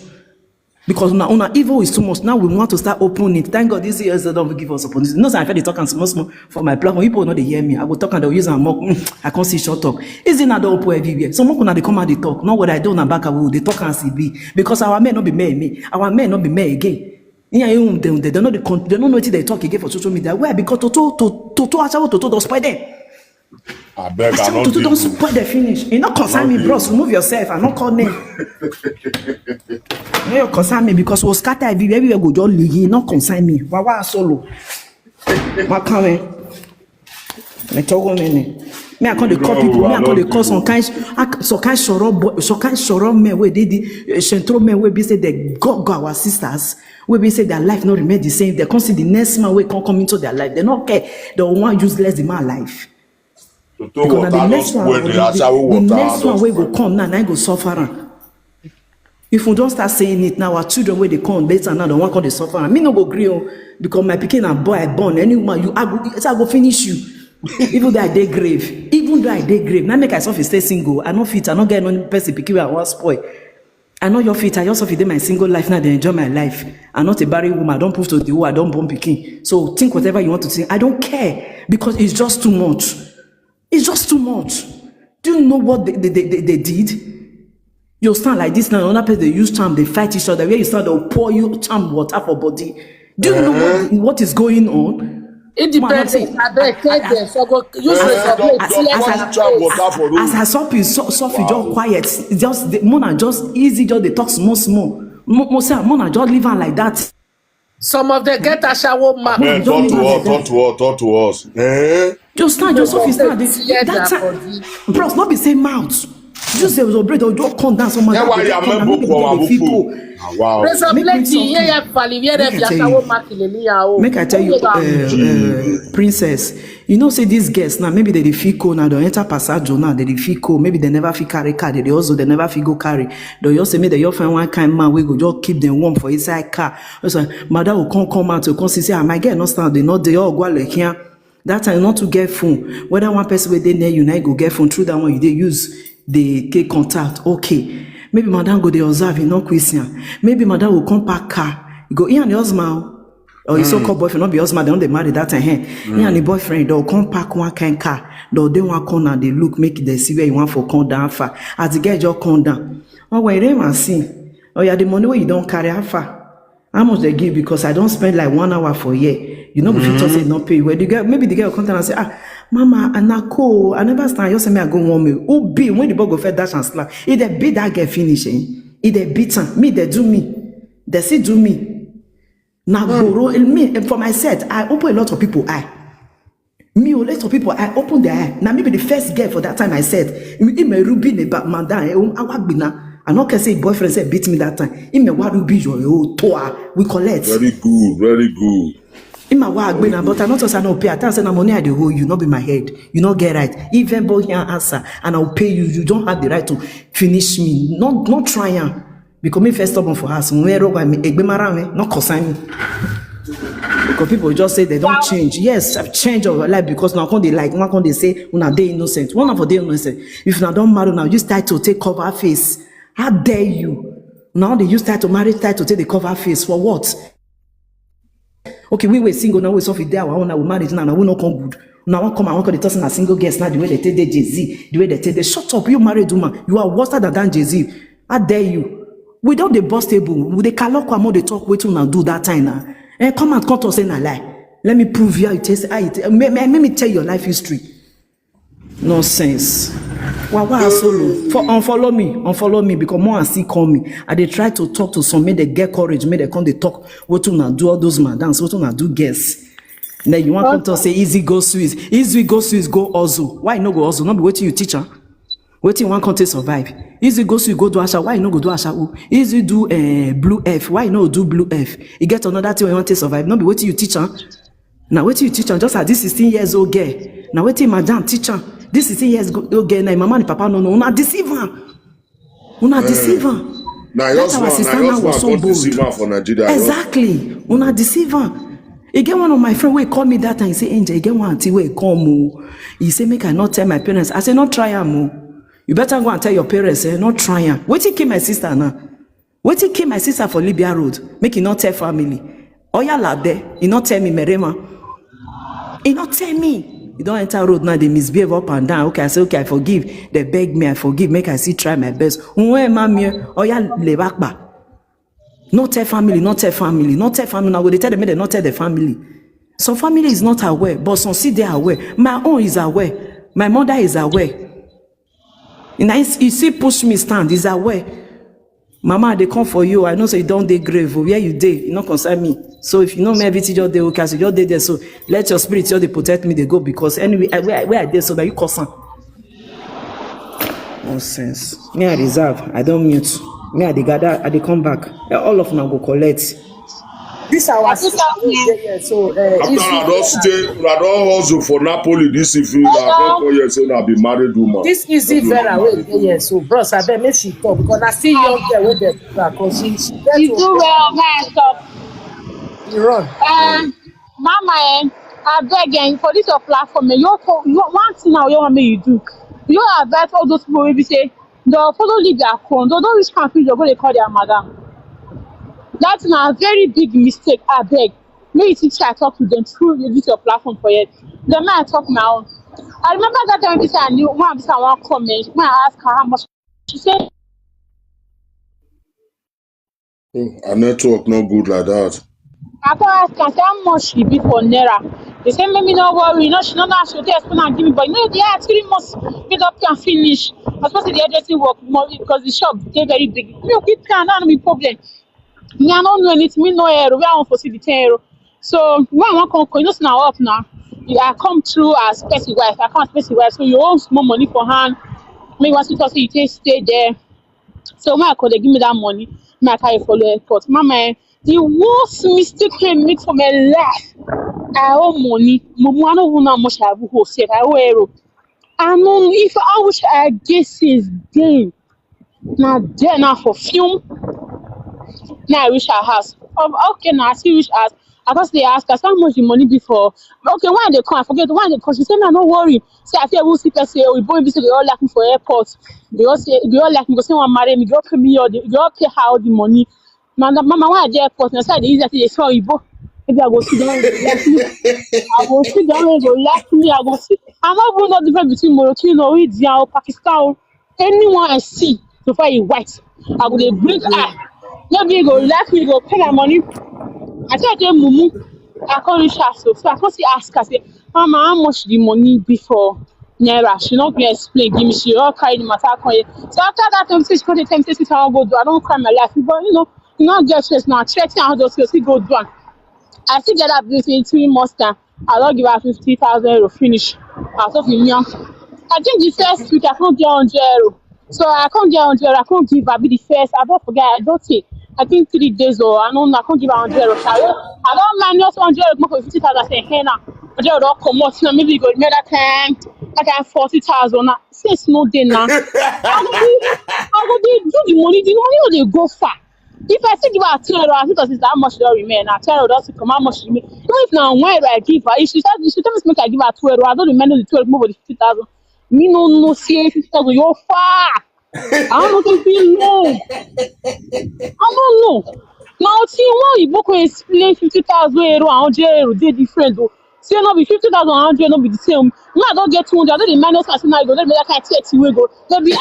Because now evil is too much. Now we want to start opening it. Thank God this year they don't give us opportunity. No, I feel they talk and small for my platform. People know they hear me. I will talk and they'll use and mock. I can't see short talk. Isn't that the open everywhere? Some more they come and they talk. Not what I do on back they talk and see be. Because our men not be me. Our men not be me again. Yeah, they don't know what they talk again for social media. Why? Because Ashawo don't spoil them. I beg I not don't spoil the finish. You not concern me, bros. Remove yourself. I not call name. You concern me because we scatter everywhere go just leave. Not concern me. Why solo? What coming? Me talk me. Me I call the call people. Me I call the call some kind shoro men where they shentro men where be say they go our sisters. Where be say their life not remain the same. They can't see the next man where come into their life. They not care. They want useless the man life. Because the next one we go come now, I go suffer. If we don't start saying it now, our children where they come later now, don't want to suffer. Me no go agree because my pikin and boy I born any woman I go finish you. Even though I dey grave, now make myself stay single. I no fit, I no get no person pikin I want spoil. I know your fit, I also fit my single life now. They enjoy my life. I'm not a married woman. I don't prove to the who I don't born pikin. So think whatever you want to think. I don't care because it's just too much. It's just too much. Do you know what they did? You stand like this now, another person they use charm, they fight each other. Where you stand, they'll pour you charm water for body. Do you know what is going on? Independent, as I Sophie just quiet, just Mona just easy, just they talk small. Mona just leave her like that. Some of them get Ashawo mark. Talk to us. Just stand, just Sophie stand. That time, bros, not be same mouth. Just say Ogbeide or just come down some. Yeah, why you wow. There's a plenty here. Make I tell you, princess. You know, say these guests now. Maybe they feel cold now. They enter passage now. They feel cold. Maybe they never feel carry car. They never feel go carry. They also say they find one kind man we go just keep them warm for inside car. So madam will come out to come see. I might get no stand. They not they all go like here. That time not to get phone. Whether one person with they near you now go get phone through that one you they use the K contact. Okay. Maybe madam go they observe no question. Maybe madam will come back car. You go in and the husband or his so-called boyfriend, not be husband, they don't marry that time. He and the boyfriend, they'll come pack one kind car. They'll do one corner, they look, make they see where you want for come down far. As the guy just come down. Oh, wait, they must see. Oh, yeah, the money where you don't carry how far. How much they give? Because I don't spend like 1 hour for a year. You know, if you just say not pay, where the girl, maybe the girl will come down and say, Mama, I never stand. You say me I go warm me. Oh, be when the boy go fed dash and slap. If they beat that girl finishing, if they beat her, me they do me. They see do me. Now me for my set, I open a lot of people eye. Me a lot of people I open their eye. Now maybe the first girl for that time I said, in my ruby about madam, I not can say boyfriend said beat me that time. In my what ruby your toa we collect. Very good, very good. In my work, but I not also no pay attention. Money I hold you, not be my head. You not get right. Even boy here answer, and I'll pay you. You don't have the right to finish me. Not trying. Because me first stubborn for us. Not concern me. Because people just say they don't change. Yes, I've changed our life because now when they like, now when they say una dey innocent, one of they innocent. If you don't marry now, use title to take cover face. How dare you? Now they use title marry title to take the cover face for what? Okay, we were single now. We saw there our own. We married now. We not come good. Now one come and one call the person a single guest. Now the way they take the Jay-Z, the way they take the shut up. You married woman. You are worse than Jay-Z. How dare you? Without the bus table, with the kaloko among the talk waiting now do that time now. And come and come to say a lie. Let me prove you how it is. Let me tell your life history. Nonsense. Why solo? Unfollow me because more and see call me. And they try to talk to some, make they get courage, make they come they talk. What to now do all those madams? What to now do guess? Then you want to say Izzy go Swiss. Izzy go Swiss go Ozo. Why no go Ozo? Not be waiting you teacher. Waiting one country survive. Izzy go Swiss go do Ashawo. Why no go do Ashawo? Izzy do blue F. Why no do blue F? You get another thing when you want to survive. Not be waiting you teacher. Now waiting you teacher. Just as this 16 years old girl. Now waiting madam teacher. This is years ago. Now mama and papa no una deceive her. Una deceive her. Now your sister now was so bold. For Nigeria. Exactly. Una deceive her. Again, one of my friends will call me that time. He say, Angel, again one auntie will come. He say, make I not tell my parents. I say, not try am. You better go and tell your parents. Not try am. Wait till kill my sister now. Wait till kill my sister for Libya Road. Make you not tell family. Oya lab there. You not tell me Merema. You not tell me. You don't enter road now, they misbehave up and down. Okay, I say, okay, I forgive. They beg me, I forgive. Make I see, try my best. Not tell family, not tell family, not tell family. Now, they tell them, they not tell the family. So family is not aware, but some see they are aware. My own is aware. My mother is aware. And you see, push me stand, is aware. Mama, they come for you. I know say you don't dey grave. Where you dey, you not concern me. So if you know me, everything just dey okay. So you just dey there. So let your spirit just dey protect me. They go because anyway, where I dey, so that you concern. Nonsense. Me I reserve. I don't mute. Me I dey gather. I dey come back. All of them go collect. This our sister. So I don't hustle for Napoli. This if you are 4 years old, I'll be married woman. This Izzy Vera wey so bros, I bet make she talk because I see young girl with them because she you do well, man. Stop. You run. Mama, I beg for this your platform. You one thing now you want me you do. You advise all those people wey be say they follow lead their phone. They don't reach country. They go they call their madam. That's a very big mistake. I beg. Maybe teacher I talk to them through this your platform for it. Then I talk my own. I remember that time this I knew one this I want comment. When I asked her how much, she said, Our network not good like that. after I asked her say how much she be for Naira. They say maybe no worry, she not ask you to explain and give me, but they are 3 months get up and finish. I suppose the agency work more because the shop they very big. You keep can not be problem. Me I don't know anything. Me no hero. We want to see the 10 euro. So when I want to come, you know, now up now. I come through as special wife. I come as special wife. So you owe more money for hand. Me want to say you take stay there. So when I call, they give me that money. Me I carry follow airport. Mama, the worst mistake I make for my life. I owe money. Mama, I don't know how much I have to save. I owe euro. I know if I wish I get since then. Now there now for film. Now I reach her house. Okay, now I see reach house. I just they ask us how much the money before. Okay, when they come, I forget when they come. She say, "No, don't worry." Say I feel we'll see person. We both be say they all like me for airport. They all say they all like me. Go say one marry me. They all pay me all. They all pay her all the money. Mama, when I dey airport, I say they easy. They say, "You maybe I go sit down. Like me. I go sit down. They go like me. I go sit. I'm not even not different between Moroccan or India or Pakistan. Anyone I see so far you white, I go they bring her. Maybe go like me, go pay her money. I said, Mumu, I can't reach her. So I can't see ask her, say, Mama, how much the money before Naira? She not be explain, give me, she all carry the matter. So after that time, she can't tell me, I don't go do, I don't cry my life. But you know, You not get stress now. Threaten how those you go do am. I still get that this in 3 months time. I don't give her 50,000 euro finish. I thought me young. I think the first week I can't get 100 euro. So I can't get 100 euro. I can't give her be the first. I don't forget. I don't say. I think 3 days or I don't know. I can't give her 100 euro. So I don't minus 100 euro for 50,000. I say hey now. 100 euro come out. So maybe you go make that time. That time 40,000. Now since no day now. I go do the money. The money will dey go far. If I still give her 2 euro, I think it's how much don't remain. Now 2 euro doesn't come. How much remain? Even if now 1 euro I give her, if she tell me make I give her 2 euro, I don't remember the 2 euro more than 50,000. Me no see 50,000. You're far. I don't know something no. I don't know. Now see one you book explain 50,000 euro and 100 euro they different though. Say no be 50,000 and 100 no be the same. Me I don't get 200. I don't dey minus as now you go. Let me that kind 30 we go. Maybe I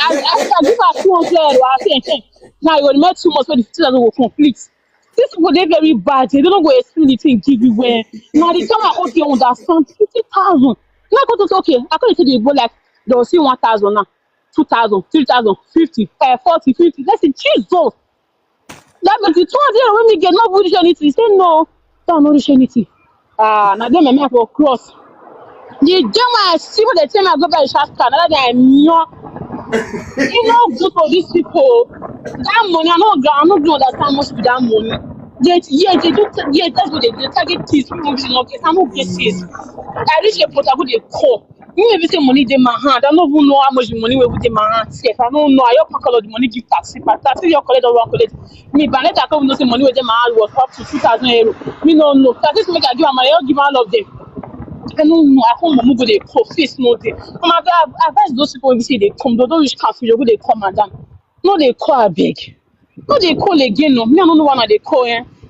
give her 200 euro. I say hey. Now you go make 2 months for the 50,000 will complete. These people they very bad. They don't go explain the thing give you where. Now the time I okay understand 50,000. Now I go to say okay. I can't say they go like they will see 1,000 now. 2,000, 3,000, 50, 40, 50. Let's say Jesus. That means the 200 when we get no reach anything. Say no, don't reach anything. Now them make for cross. The German I see what they tell me I go buy a shot card. Now they are you know good for these people. That money, I'm not going to understand much with that money. They do. Yeah, that's what they target kids. People will not get. I'm not get kids. I reach a point I go they call. You maybe say money in my hand. I don't even know how much the money will be in my hand. Safe. I don't know. I don't pack all of the money give taxi. But taxi you collect or one collect. Me, but later I come know say money within my hand was up to 2,000 euro. Me no know. Taxi make I give my money. I don't give all of them. I don't know. I can't move with the face no day. I advise those people when we say they come. They don't reach cafe. You go they come madam. No they call big. No they call again no. Me I don't know why they call.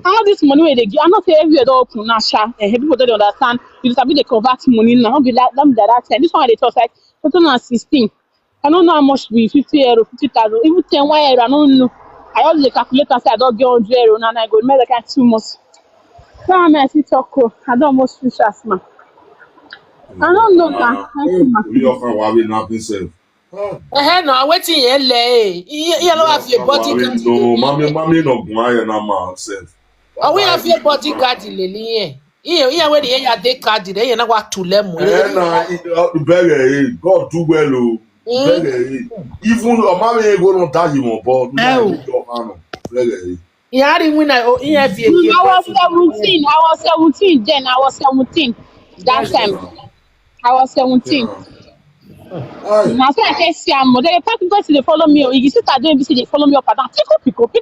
I know this money where they give. I not say everywhere they open now. People don't understand. You just be they convert money now. Don't be like them that time. This one they talk like 2016. I don't know how much be 50 euro, 50,000, even 10 1 euro. I don't know. I always calculate and say I don't get 100 euro now. I go make like 2 months. So I see talk. I don't almost finish as man. I don't know that. We offer what we not been safe. No, waiting here, lay. You don't have your bodyguard. No, mommy, no go on na man self. Oh, we have your bodyguard, Lily. Here, where the air they card, they know what to them. Na beg God do well o. Beg even mommy ain't go no tell you but Yeah, I didn't win. I was 17. I was 17 then. I was 17 that time. I was 17. Now so I say they people they follow me. You see that they follow me up and down. Pick up.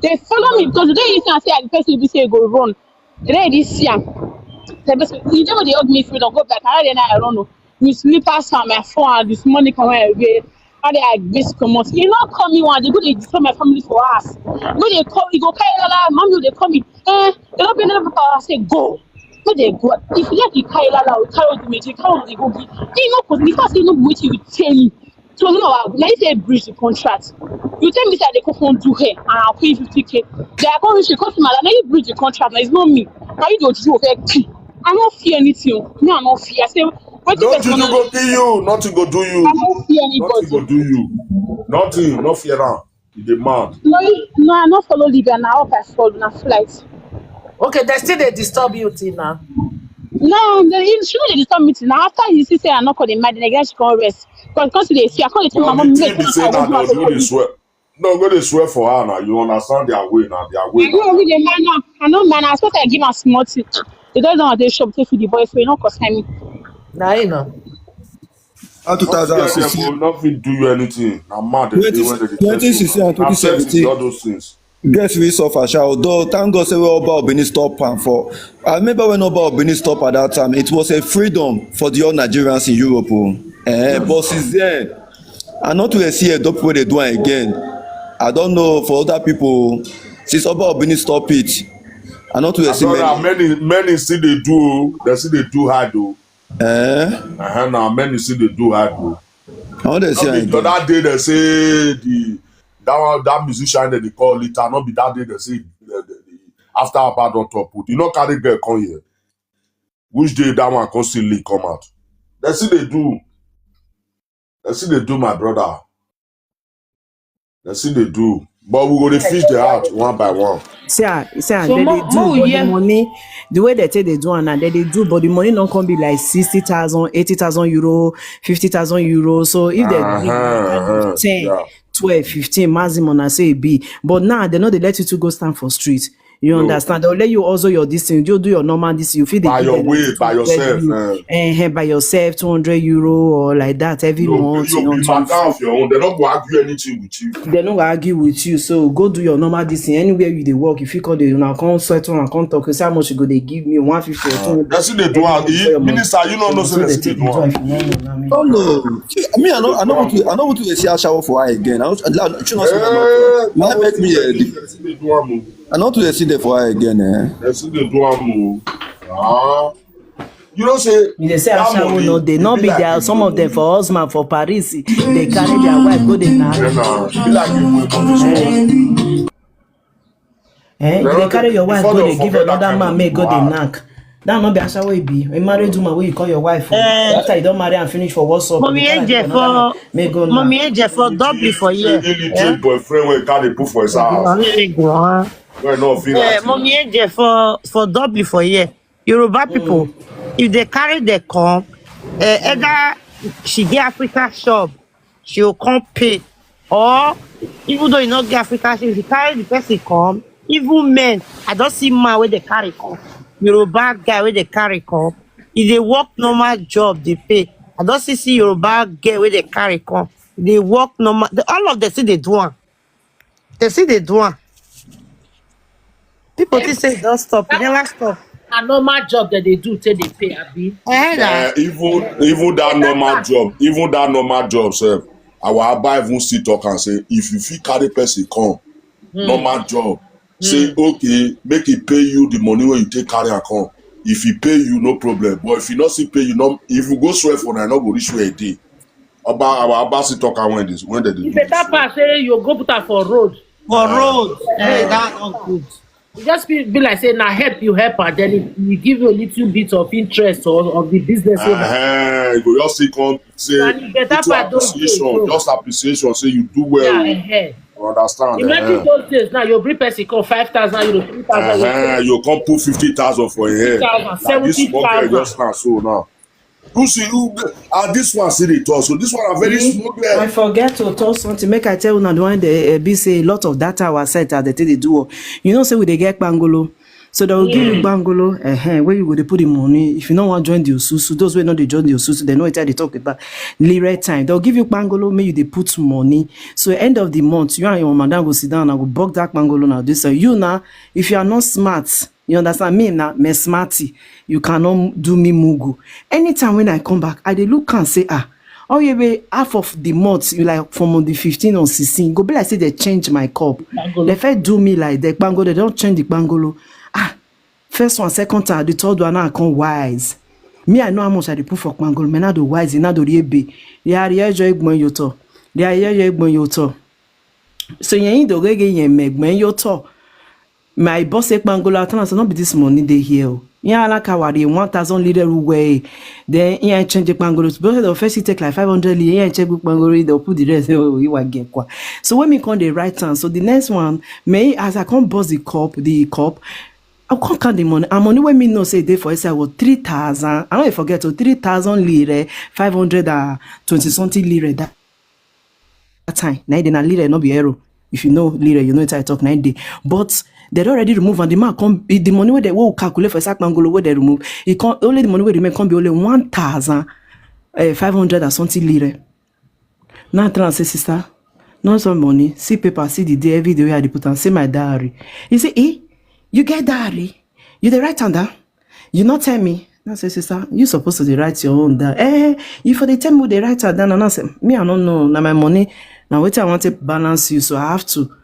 They follow me because they used to say the person say go run. They this year. You know they hug me if you don't go back. I don't know. You slippers on my phone this morning come away. How they like this come out. You not call me one. They go to destroy my family for us. Go they call. You go carry mommy. They call me. They don't be able to say go. No they go. If you like the carry carry the magic, carry the go. You know because if I say no, wait you tell me. So no, now you say breach the contract. You tell me that they come do here and I'll pay 50K. They are going to customer. Now you breach the contract. Now it's not me. Now you don't do okay. I don't fear anything. Me, I don't fear. I say, nothing go do you. Nothing go do you. I don't fear anybody. Nothing go do you. Nothing. No fear now. You dey mad. No, I not follow Libya now. Up I follow na flight. Okay, they still they disturb you till now. No, she shouldn't disturb me till now. After you see say I not call the mad, then she can rest. Because they fear. I call it my mom. They say now no go dey swear. No go dey swear for her now. You understand their way now. Their way. I know with the man now. I know man. I suppose I give her small thing. They don't know they shop take for the boy, so you know cause me. Nah, you know. 2016. Nothing do you anything. I'm mad. 2016 and 2017. All those things. Get rid of Ashawo. Though thank God say we Oba Obini stop am for. I remember when Oba Obini stop at that time, it was a freedom for the all Nigerians in Europe. But since then, I not to see a dope way they do it again. I don't know for other people. Since Oba Obini stop it, I not to see many still they do. They still they do hard though. Now many still they do hard though. How they say again? That day they say that musician that they call Lita, not be that day they say after Abba don't top put. You know carry girl come here. Which day that one constantly come out? They see they do. They see they do, my brother. They see they do. But we go to fish the out one by one. See, So they more do, but the yeah. money, the way they say they do, and they do, but the money not come be like 60,000, 80,000 euro, 50,000 euro. So if they bring like kind of 10, Yeah. 12, 15 maximum, I say it be. But now they know they let you to go stand for street. You No. understand? They'll let you also your distance. You do your normal distance. You feel they By give your them way, by yourself. by yourself, 200 euro or like that every month. You'll be matter of your own. They're not going to argue anything with you. They no go argue with you, so go do your normal distance anywhere you dey work. If you call the now come settle and come talk, you say how much you go they give me 150 or 200. That's they do. Minister, you know, So they they take the do. joy if you know, I mean. Oh no! Me, I know what to see Ashawo for her again. I not make me. I not to see there for her again. That's the do move. You don't say. They say Ashawo no, they not be there. Some of them for husband for Paris, they carry their wife go there now. They carry your wife go they give another man make go they knack. That not be Ashawo it be. A married woman where you call your wife. After you don't marry and finish for WhatsApp. Mommy AJ for double for year. Boyfriend when can't put for his house. Mommy AJ for double for year. Yoruba people, if they carry the come, either she get Africa shop, she will come pay, or even though you not get Africa shop, if you carry the person come, even men, I don't see man where they carry come. Yoruba guy where they carry come, if they work normal job, they pay. I don't see Yoruba girl where they carry come. They work normal. All of them see they do one. They see they do one. People just say don't stop. It never stop. A normal job that they do till they pay, Abi. Even that normal job, sir. Our Abba even still talk and say, if you feel carry person come, normal job, say okay, make it pay you the money when you take carry and come. If he pay you, no problem. But if he not still pay you, no. If you go swear for, I not go reach you a day. Our Abba still talk when they do. If that part say you go put her for road. That's not good. You just be like say now help her, then we give you a little bit of interest or of the business. You go just see come say appreciation, just appreciation, say you do well. You understand? Imagine those days now you bring person come 5,000 euro, 3,000. You come put 50,000 for your head. 70,000. Just now, so now. You see, this one see the talk. So this one are very small. I forget to talk something. Make I tell you now the one they be say a lot of data was set at the thing they do. You know, say we they get bangolo. So they will give you bangolo, where you go they put the money. If you don't want to join the Osusu, those who know they join the Osusu, they know what they talk about. Lira time. They'll give you bangolo, maybe they put money. So end of the month, you and your madam go sit down and go book that bangolo now. This you now, if you are not smart, you understand me now, me smarty, you cannot do me mugu. Anytime when I come back, I dey look and say, oh yeah, be half of the month, you like from on the 15 or 16, go be like say they change my cup. Bangolo. They first do me like the bangolo, they don't change the bangolo. First one, second time, the third one, now I come wise. Me, I know how much I dey put for bangolo, me not the wise, not the rebe. They are here, joy when you talk. They are here, when you talk. So you ain't the reggae, you make when you talk. My boss say bangolo, I tell us not be this money they here. Yeah, like our 1,000 liter way. Then yeah, change the bangolo. But the first you take like 500 liter, yeah, check book bangolo, they'll put the rest. You will get quoi. So when me come the right time, so the next one, may as I come bust the cup, I can't count the money. And money when me know say they for I was 3,000. I don't forget to 3,000 lire, 520 something lire that time. Now they na lire no be euro. If you know lire, you know it I talk 9 day. But they already remove and the man come the money where they will calculate for sack bangolo where they remove. It can't only the money where remain can be only 1,500 or something lire. Now I tell and say, sister, not some money. See paper, see the day every day where I put and see my diary. You say, you get diary? You the write on that? You not tell me. I say, sister, you supposed to write your own diary. You for the tell me they write down and I say, me I don't know. Now my money, now wait I want to balance you, so I have to.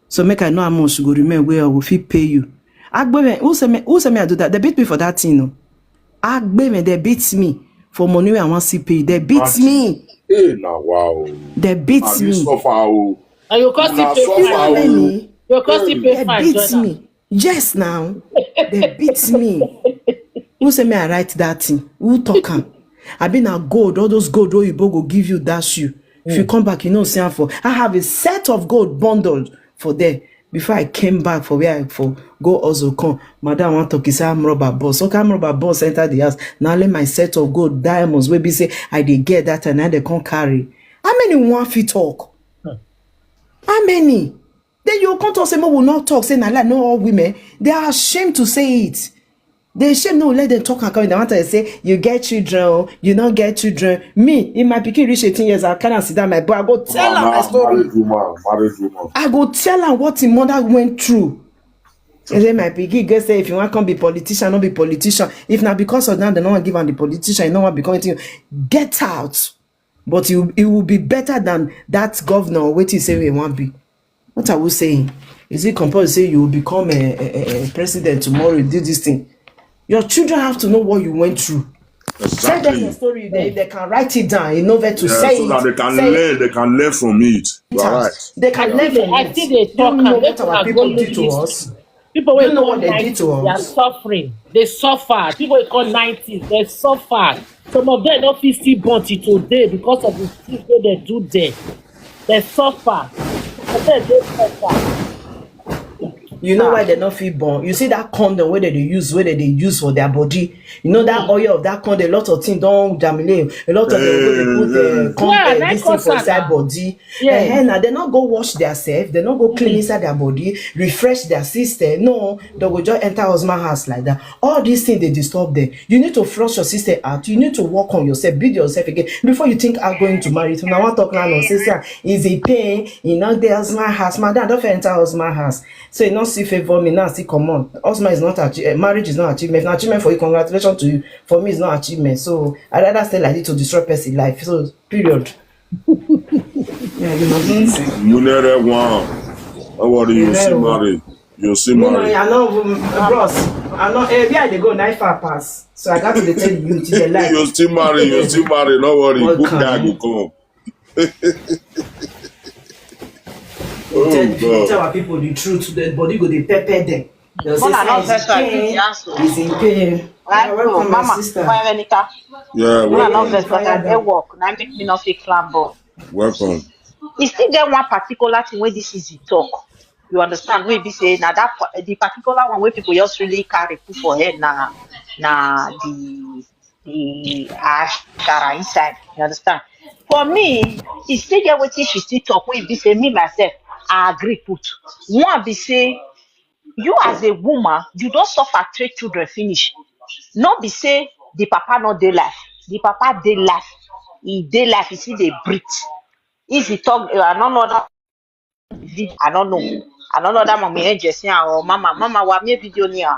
So make I know how much you go remain where I will fit pay you. Ogbeide, who say me I do that? They beat me for that thing, no. Ogbeide, they beat me for money where I want to pay. They beat me. Hey, now wow. They beat me. And you cost it pay. You cost it pay. They beat me. Yes, now they beat me. Who say me I write that thing? Who talk am? I been a gold. All those gold Oyibo go give you that shoe. If you come back, you know say for. I have a set of gold bundled for there. Before I came back for where I for go also come, madam want to kiss am rubber boss. So come rubber boss enter the house. Now let my set of gold diamonds wey be say I dey get that and now they can't carry. How many one fit talk? How many? Then you come to say, "Mo will not talk." Say, "Na like no all women." They are ashamed to say it. They shame no let them talk and come. They want to say, "You get children, oh, you don't get children." Me, in my pikin reach 18 years, I cannot sit down my boy. I go tell her my story. Married woman. I go tell her what his mother went through. And then my pikin go say, if you want to come be politician, not be politician. If not because of that, they don't want to give am the politician. You don't want to become anything. Get out. But it will be better than that governor. Wait, you say we want be. What are we saying? Is it compulsory say you will become a president tomorrow? You do this thing. Your children have to know what you went through. Tell them the story. They can write it down. You know where to say so it. that they can learn. They can learn from it. You are right. They can learn from I it. think they talk You know and what they our go people look did to history. us. People You will know call what they did 90s, to they are us. suffering. They suffer. People will call 90s, they suffer. Some of them don't feel still born till today because of the things that they do there. They suffer. Some of them they suffer. You know why they not feel born? You see that condom where they use for their body. You know that oil of that condom, a lot of things don't germinate. A lot of them go they put Yeah, this thing for inside body. Yeah. Now they not go wash themselves, they not go clean inside their body, refresh their system. No, they will just enter husband house like that. All these things they disturb them. You need to flush your system out. You need to work on yourself, build yourself again before you think I'm going to marry. So now I want to talk now, say is a pain. You know the husband house, madam don't enter husband house. So you not see favor me now, see come on. Husband is not marriage is not achievement. It's not achievement for you. Congratulations to you. For me, it's not achievement. So I rather stay like this to destroy person's life. So period. Yeah, you know. You know that one. What do you see, marry? You see, No, marry. I know, bros. I know. Where they go, knife far pass. So I got to tell you to the life. You still marry. You still marry. No worry. Good guy will come. Tell our people the truth. The body go they pepper them. They'll say, It's in pain. Welcome, my sister. Yeah, welcome. Work. Now make me not fake flambo. Welcome. You still get one particular thing where this is the talk. You understand? We be say now that the particular one where people just really carry put for head now the ashara inside. You understand? For me, it's still get what she still talk. We be say me myself, I agree put. One be say you as a woman, you don't suffer 3 children finish. Not be say the papa not dey life. The papa dey life. He dey life. You see they breathe. If he talk, I don't know that. I don't know. I don't know that mommy ain't just or mama. Mama, what me video near?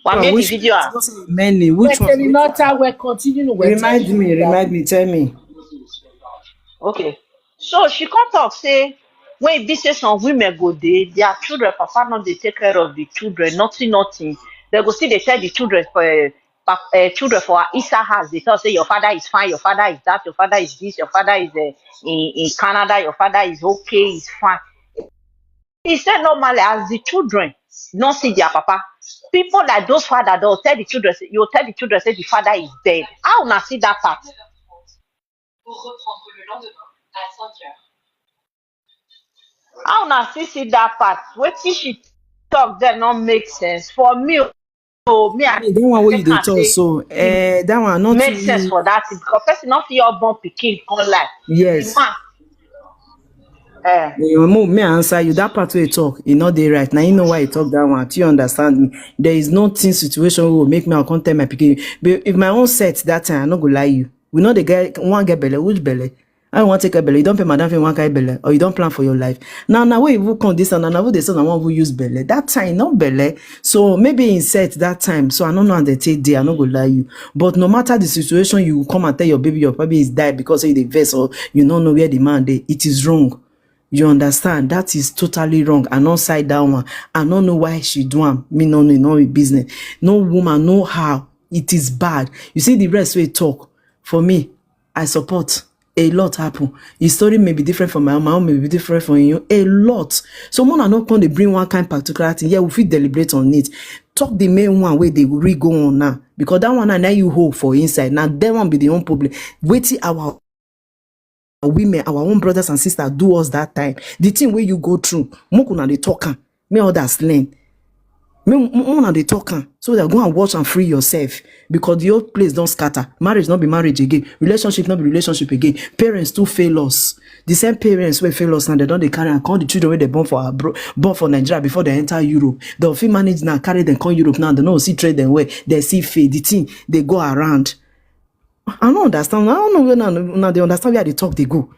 What me the video? Many. Which one? We're continuing. Remind me. Tell me. Okay. So she come talk say when this say some women go there, their children, papa not they take care of the children, nothing. They go see they tell the children for children for Isa house. They tell say your father is fine, your father is that, your father is this, your father is in Canada, your father is okay, he's fine. He said normally as the children not see their papa, people like those fathers they'll tell the children, you'll tell the children say the father is dead. How not see that part? How na still see that part? Wetin she talk there no make sense for me. So me, I That one where you dey talk say so that one not make sense for that thing because person not fit your born pikin come life. yes. The man, Me answer you that part where you talk, you know they right. Now you know why you talk that one. Do you understand me? There is nothing situation will make me come tell my pikin. But if my own set that time, I not go lie you. We know the guy one get belly, which belly? I don't want to take a belly. You don't pay madam for one guy belly, or you don't plan for your life. Now where you come this and now they say I want to use belly. That time no belly. So maybe in set that time. So I don't know how they take day. I not go lie you. But no matter the situation, you come and tell your baby is died because of the verse or you don't know where the man dey. It is wrong. You understand? That is totally wrong. I not side that one. I don't know why she do am. Me no business. No woman know how. It is bad. You see the rest we talk. For me, I support. A lot happen. His story may be different from my own may be different from you. A lot. So Mona not going to bring one kind particular thing. Yeah, we fit deliberate on it. Talk the main one where they really go on now. Because that one now you hold for inside. Now that one be the own problem. Waiting our women, our own brothers and sisters do us that time. The thing where you go through, mokuna they talk, me others learn. Me they talk, so they go and watch and free yourself because the old place don't scatter. Marriage not be marriage again. Relationship not be relationship again. Parents too fail us. The same parents where fail us now they don't they carry and call the children where they born for Nigeria before they enter Europe. They'll feel manage now carry them come Europe now. They don't see trade them way they see faith. The thing they go around. I don't understand. I don't know now they understand where they talk they go.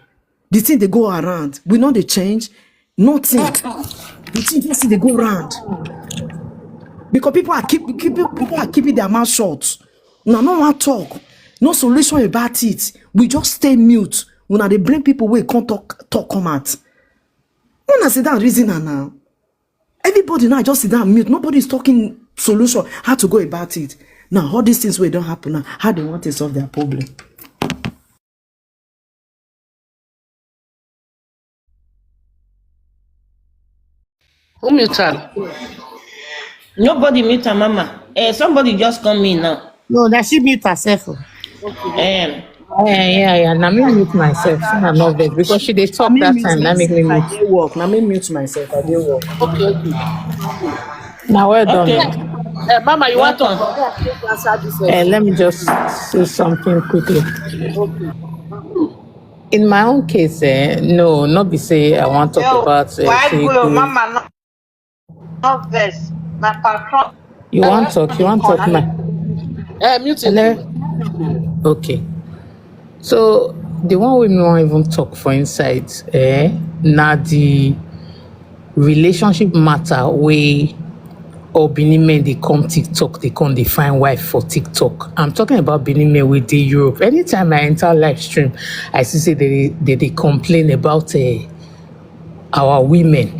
The thing they go around. We know they change. Nothing. The thing just they go around. Because people are keeping their mouth shut. Now no one talk. No solution about it. We just stay mute. When they blame people where can't talk come out. When I sit down reason now. Everybody now just sit down mute. Nobody's talking solution. How to go about it. Now all these things where don't happen now. How they want to solve their problem. Who mute her? Nobody mute her, mama. Somebody just come in now. No, that she mute herself. Yeah. Now me mute myself. I'm not there because she did talk that time. That make me mute. I did work. Now me mute myself. I did work. Okay. Now well done. Okay. Mama, you want to let me just say something quickly. In my own case, no, not be say I want to talk about. Why go, Mama? Not this. My patron. You want to talk, ma? Mute. Hello. Okay. So the one we won't even talk for inside, now the relationship matter where or Benin men they come TikTok, they come they find wife for TikTok. I'm talking about Benin men with the Europe. Anytime I enter live stream, I see they complain about our women.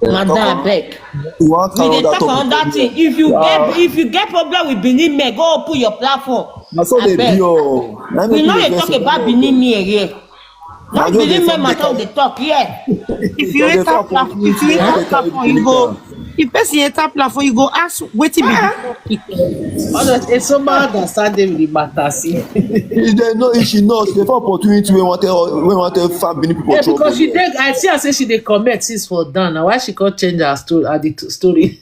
Madam Beck. We dey talk on that thing. If you get problem with Benin men, go open your platform. We know you talk about Benin men here. Not Benin men matter they talk here. If you enter platform, you go. If person enter platform, you go ask wetin be. Honestly, somebody understand them the matter. See, if she knows the opportunity we want to find Benin people. Yeah, because she did. I see her say she dey comment since for done. Now why she can't change her story?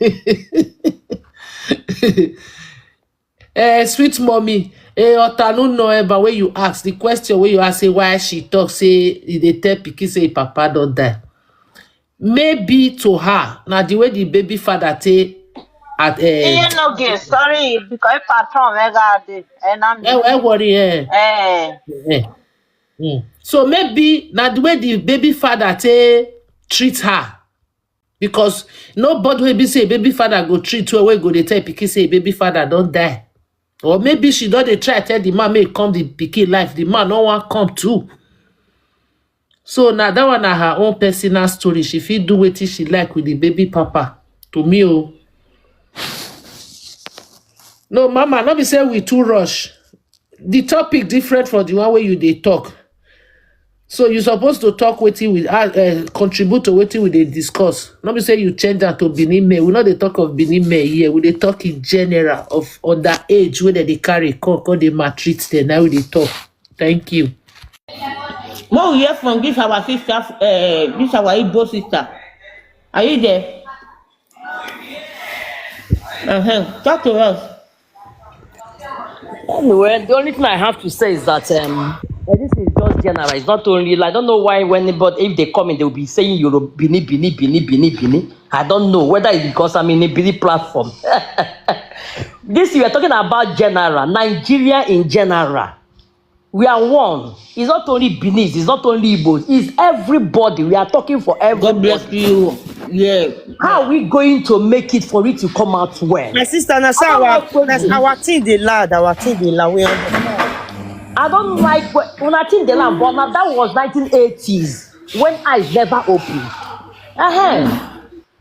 Sweet mommy. Ota no know but when you ask the question where you ask say why she talk say they tell pikin say papa don't die. Maybe to her now the way the baby father take at Sorry, because patron worry So maybe now the way the baby father take treat her. Because nobody will be say baby father go treat her where go they tell pikin say baby father don't die. Or maybe she don't try tell the man may come the pikin life. The man no one come too. So now that one na her own personal story. She fit do what she like with the baby papa. To me, oh. No, mama, not be say we too rush. The topic different from the one where you they talk. So you supposed to talk with you with contribute to what we they discuss. Not be say you change that to Benin men. We not they talk of Benin men here. We they talk in general of underage where they carry cock or they maltreat them. Now we they talk. Thank you. What we hear from this our sister, this our Igbo sister. Are you there? Talk to us. Anyway, the only thing I have to say is that this is just general. It's not only like, I don't know why but if they come in, they'll be saying Euro Bini. I don't know whether it's because I'm in a Bini platform. This we are talking about general, Nigeria in general. We are one. It's not only Benin, it's not only Igbo, it's everybody. We are talking for everybody. God bless you. Yeah. How are we going to make it for it to come out well? My sister, our thing they loud. We understand. I don't like when I think the land, but now that was 1980s when eyes never opened.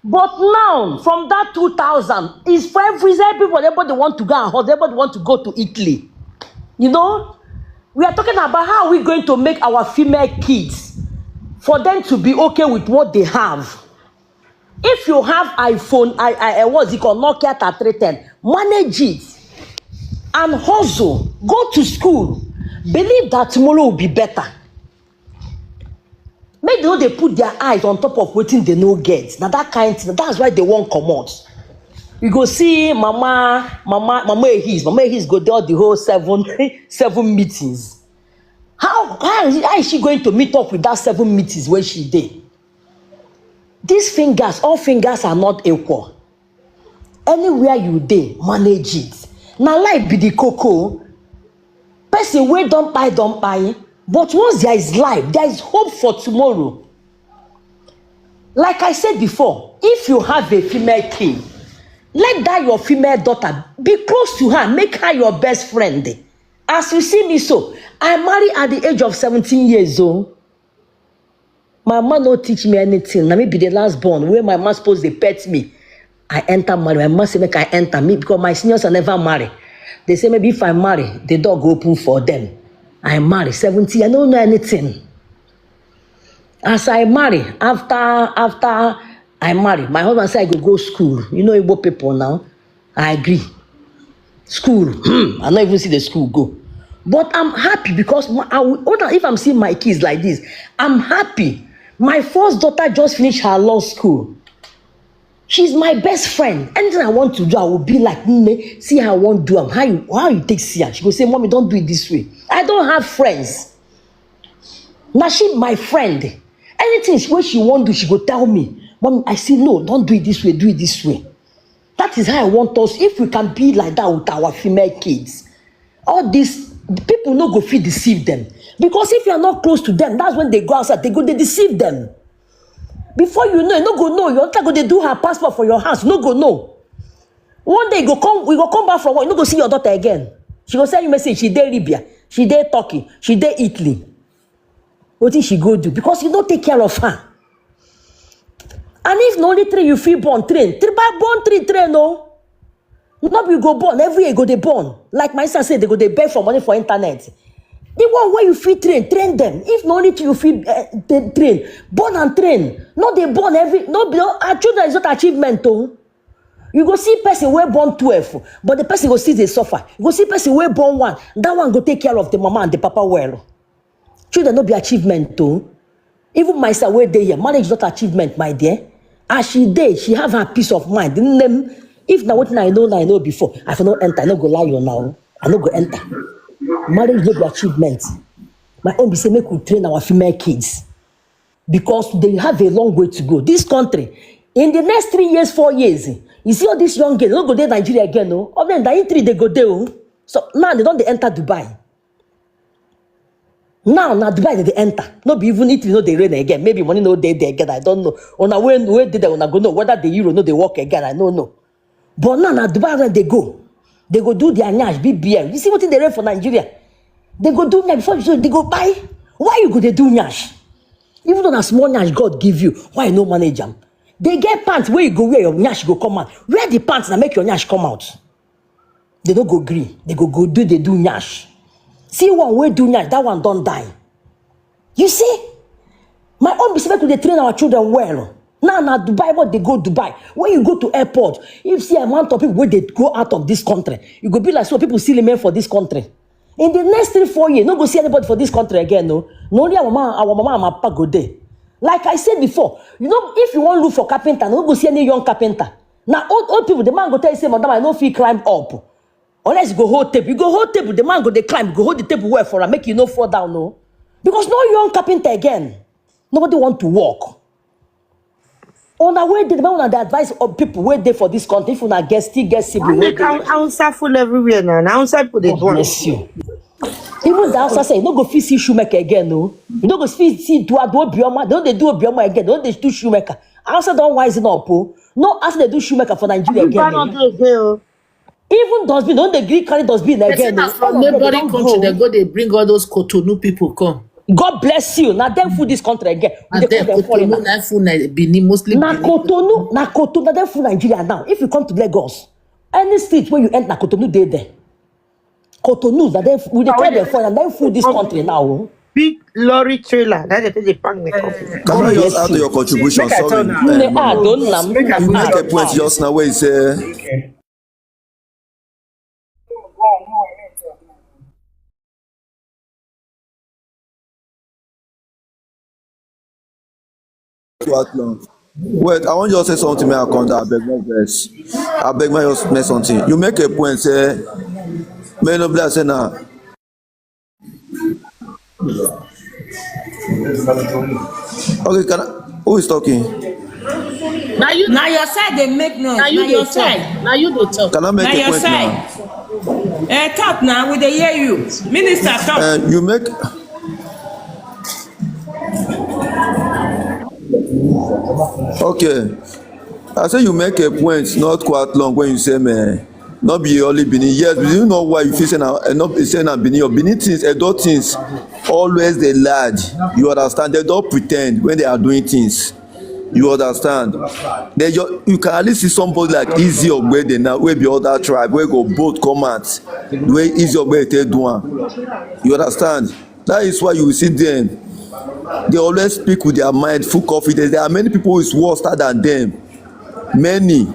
But now, from that 2000, it's for everybody want to go and hustle, everybody want to go to Italy. You know? We are talking about how are we going to make our female kids for them to be okay with what they have. If you have iPhone, what's it called, Nokia 3310, manage it and hustle. Go to school. Believe that tomorrow will be better. Make them they put their eyes on top of waiting they no get. Now that kind of thing, that's why they won't come out. You go see Mama Ehis go there the whole seven meetings. How is she going to meet up with that 7 meetings when she did? These fingers, all fingers are not equal. Anywhere you dey, manage it. Now life be the cocoa. Person wey don't buy. But once there is life, there is hope for tomorrow. Like I said before, if you have a female kid, let that your female daughter be close to her, make her your best friend. As you see me so, I married at the age of 17 years old. My mama no teach me anything. Now me be the last born. Where my mama supposed to pet me, I enter marry. My mama say make I enter me because my seniors are never marry. They say maybe if I marry, the door go open for them. I marry 70. I don't know anything. As I marry, after I marry, my husband said I go school. You know Igbo people now. I agree. School. I don't even see the school go. But I'm happy because if I'm seeing my kids like this, I'm happy. My first daughter just finished her law school. She's my best friend. Anything I want to do, I will be like, see how I want to do them. How you take see her? She go say, Mommy, don't do it this way. I don't have friends. Now she my friend. Anything what she want to do, she go tell me. Mommy, I say, no, don't do it this way, do it this way. That is how I want us. If we can be like that with our female kids, all these people no go fit deceive them. Because if you are not close to them, that's when they go outside, they deceive them. Before you know, you no go know. Your daughter go they do her passport for your house. No go know. One day we go come back from work. You no go see your daughter again. She go send you message. She dey Libya. She dey Turkey. She dey Italy. What did she go do? Because you don't take care of her. And if no only 3 you feel born, train. Born 3 train no. Not we go born every year. Go they born. Like my sister said, they go they beg for money for internet. The one where you feel train them. If no only you feel train, born and train. Not they born every. No, our children is not achievement too. You go see person where born 12, but the person go see they suffer. You go see person where born 1. That one go take care of the mama and the papa well. Children not be achievement too. Even myself where they here, marriage is not achievement, my dear. As she did, she have her peace of mind. If now what I know before, I will not enter. I not go lie you now. I not go enter. Marriage is not the achievement. My own be say make we train our female kids because they have a long way to go. This country, in the next 3 years, 4 years, you see all these young girls, they don't go there Nigeria again, no. Of them, in 3 they go there. Oh. So now they don't enter Dubai. Now Dubai they enter. No be even if you know they rain again. Maybe money no day there again. I don't know. On a when did they on a go know whether the euro no they work again. I don't know. But now Dubai when they go do their nyash BBL. You see what they rent for Nigeria? They go do nyash before they go buy. Why you go they do nyash? Even though a small nyash God give you, why no manage them? They get pants where you go where your nyash go come out. Wear the pants and make your nyash come out. They don't go green. They go do nyash. See one way do nyash, that one don't die. You see? My own be to they train our children well. Now Dubai, what they go Dubai. When you go to airport, if you see amount of people where they go out of this country, you go be like so people still remain for this country. In the next 3-4 years, no go see anybody for this country again, no. No only our mama and my papa go there. Like I said before, you know, if you want to look for carpenter, no go see any young carpenter. Now old people, the man go tell you say, Madam, I no fit climb up. Unless you go hold table. You go hold table, the man go they climb, go hold the table well for her, make you no fall down, no. Because no young carpenter again. Nobody want to walk. On our way, the man on the advice of people wait there for this country. If you not get still get sibling. I answer full everywhere now. I answer people they do. Bless you. Even the answer say, you no go fit see shoemaker again, no. You no go fit see do bioma. Don't they do bioma again? Don't they do shoemaker? Answer don't wisen up, oh. No, answer they do shoemaker for Nigeria again. Even dustbin, don't they agree carry dustbin again? From neighboring country, they bring all those Cotonou people come. God bless you. Now them food this country again. And then Cotonou, na food Benin, mostly Benin. Cotonou, na them food Nigeria now. If you come to Lagos, any street where you enter, Cotonou they there. Cotonou, that them we carry them for and them food this country now. Big lorry trailer. That they pack the coffee. Can I just add to your contribution? Sorry. You make a point just now where you say. What long? Wait, I want you to say something. May I come down? I beg my verse. I beg my just make something. You make a point. Say, may no bless say now. Okay, can I, who is talking? Now you, Now your side they make noise. now Now you your dey side. talk. Now you dey talk. Can I make Now a your point side. now? Talk now. We they hear you. Minister talk. You make okay. I say you make a point not quite long when you say man. Not be only Benin. Yes, but you know why you feel say now not be saying that Benin or Benin things, adult things always they lad. You understand? They don't pretend when they are doing things. You understand? Then you can at least see somebody like Izzy Ogbeide now, wey be other tribe, wey go both come out the way Izzy Ogbeide take do am. You understand? That is why you will see them. They always speak with their mind, full confidence. There are many people who is worse than them. Many,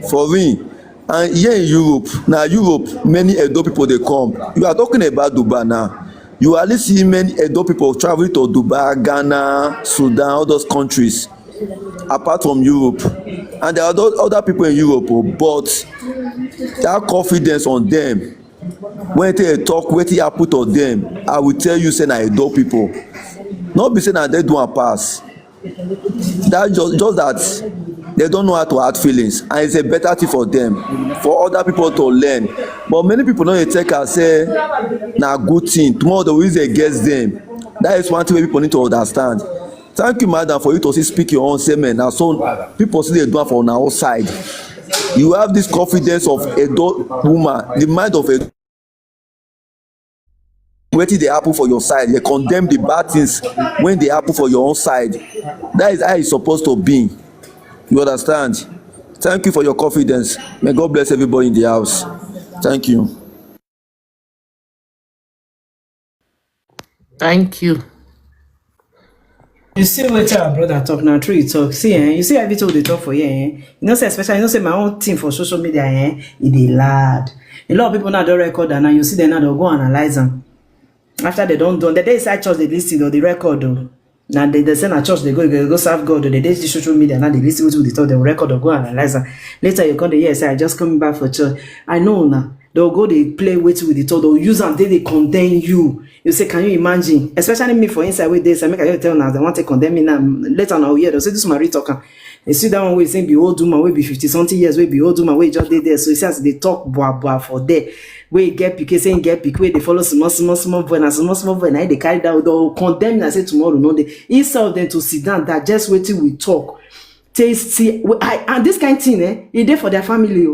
for real. And here in Europe, na Europe, many Edo people dey come. You are talking about Dubai now. You at least see many Edo people traveling to Dubai, Ghana, Sudan, all those countries. Apart from Europe, and there are other people in Europe, but that confidence on them when they talk wetin happen to them, I will tell you say na Edo people, no be say na they do am pass. That just that they don't know how to add feelings, and it's a better thing for them, for other people to learn. But many people no dey take am say na good thing. Tomorrow they will use it against them. That is one thing wey people need to understand. Thank you, madam, for you to still speak your own statement. Na so people still dey do am for una own side. You have this confidence of Edo woman, the mind of Edo. Wetin dey happen for your side, you condemn the bad things when dey happen for your own side. That is how e suppose to be. You understand? Thank you for your confidence. May God bless everybody in the house. Thank you. Thank you. You see wetin our brother talk na true he talk. See you see everything they talk for here You know say especially you know say my own thing for social media e dey loud. A lot of people now don record am, and you see them now they'll go analyze them. After they don done, the day inside church they listen or they record o. Now they say na church they go serve God or they dey social media now they listen wetin they talk, they will record or go analyze am. Later you come dey hear say I just coming back for church. I know now. They'll go they play wetin with the talk, they'll use am they condemn you. You say, can you imagine? Especially me for inside with this, I make I tell now they want to condemn me now. Later now hear they say this Marie talker. You see that one way saying be old woman, we be 50 something years, we be old woman, we just did there. So he says they talk boah for there. We get pick, saying get pick, where they follow small boy, and small boy, and they carry down, they'll condemn me and say tomorrow, no day. Instead of them to sit down, that just wait till we talk. See, and this kind of thing, it there for their family.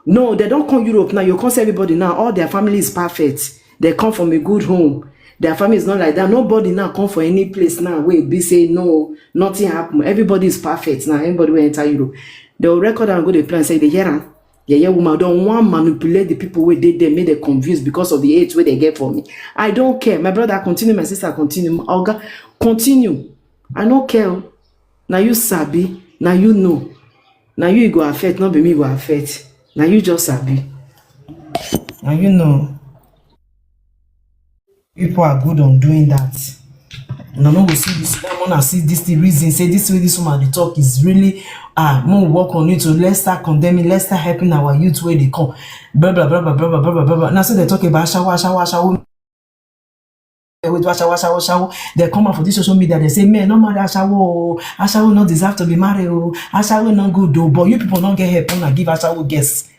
No, they don't come Europe now. You can't say everybody now. All their family is perfect. They come from a good home. Their family is not like that. Nobody now come for any place now where be say no, nothing happen. Everybody is perfect now. Everybody will enter Europe. They will record and go to plan say they hear am. Yeah, woman don't want manipulate the people where they make them confused because of the age where they get for me. I don't care. My brother continue, my sister continue. Oga continue. I don't care. Now you sabi. Now you know. Now you go affect. Not be me go affect. Now you just sabi. Now you know. People are good on doing that. No we see this. I wanna see this. The reason say this way this woman they talk is really more work on it. So let's start condemning. Let's start helping our youth where they come. Blah blah blah blah blah blah blah blah. Now so they talk about Ashawo. With Ashawo. They come out for this social media. They say, man, no marry Ashawo. Ashawo not deserve to be married. Ashawo not good though. But you people don't get help when I give Ashawo guess.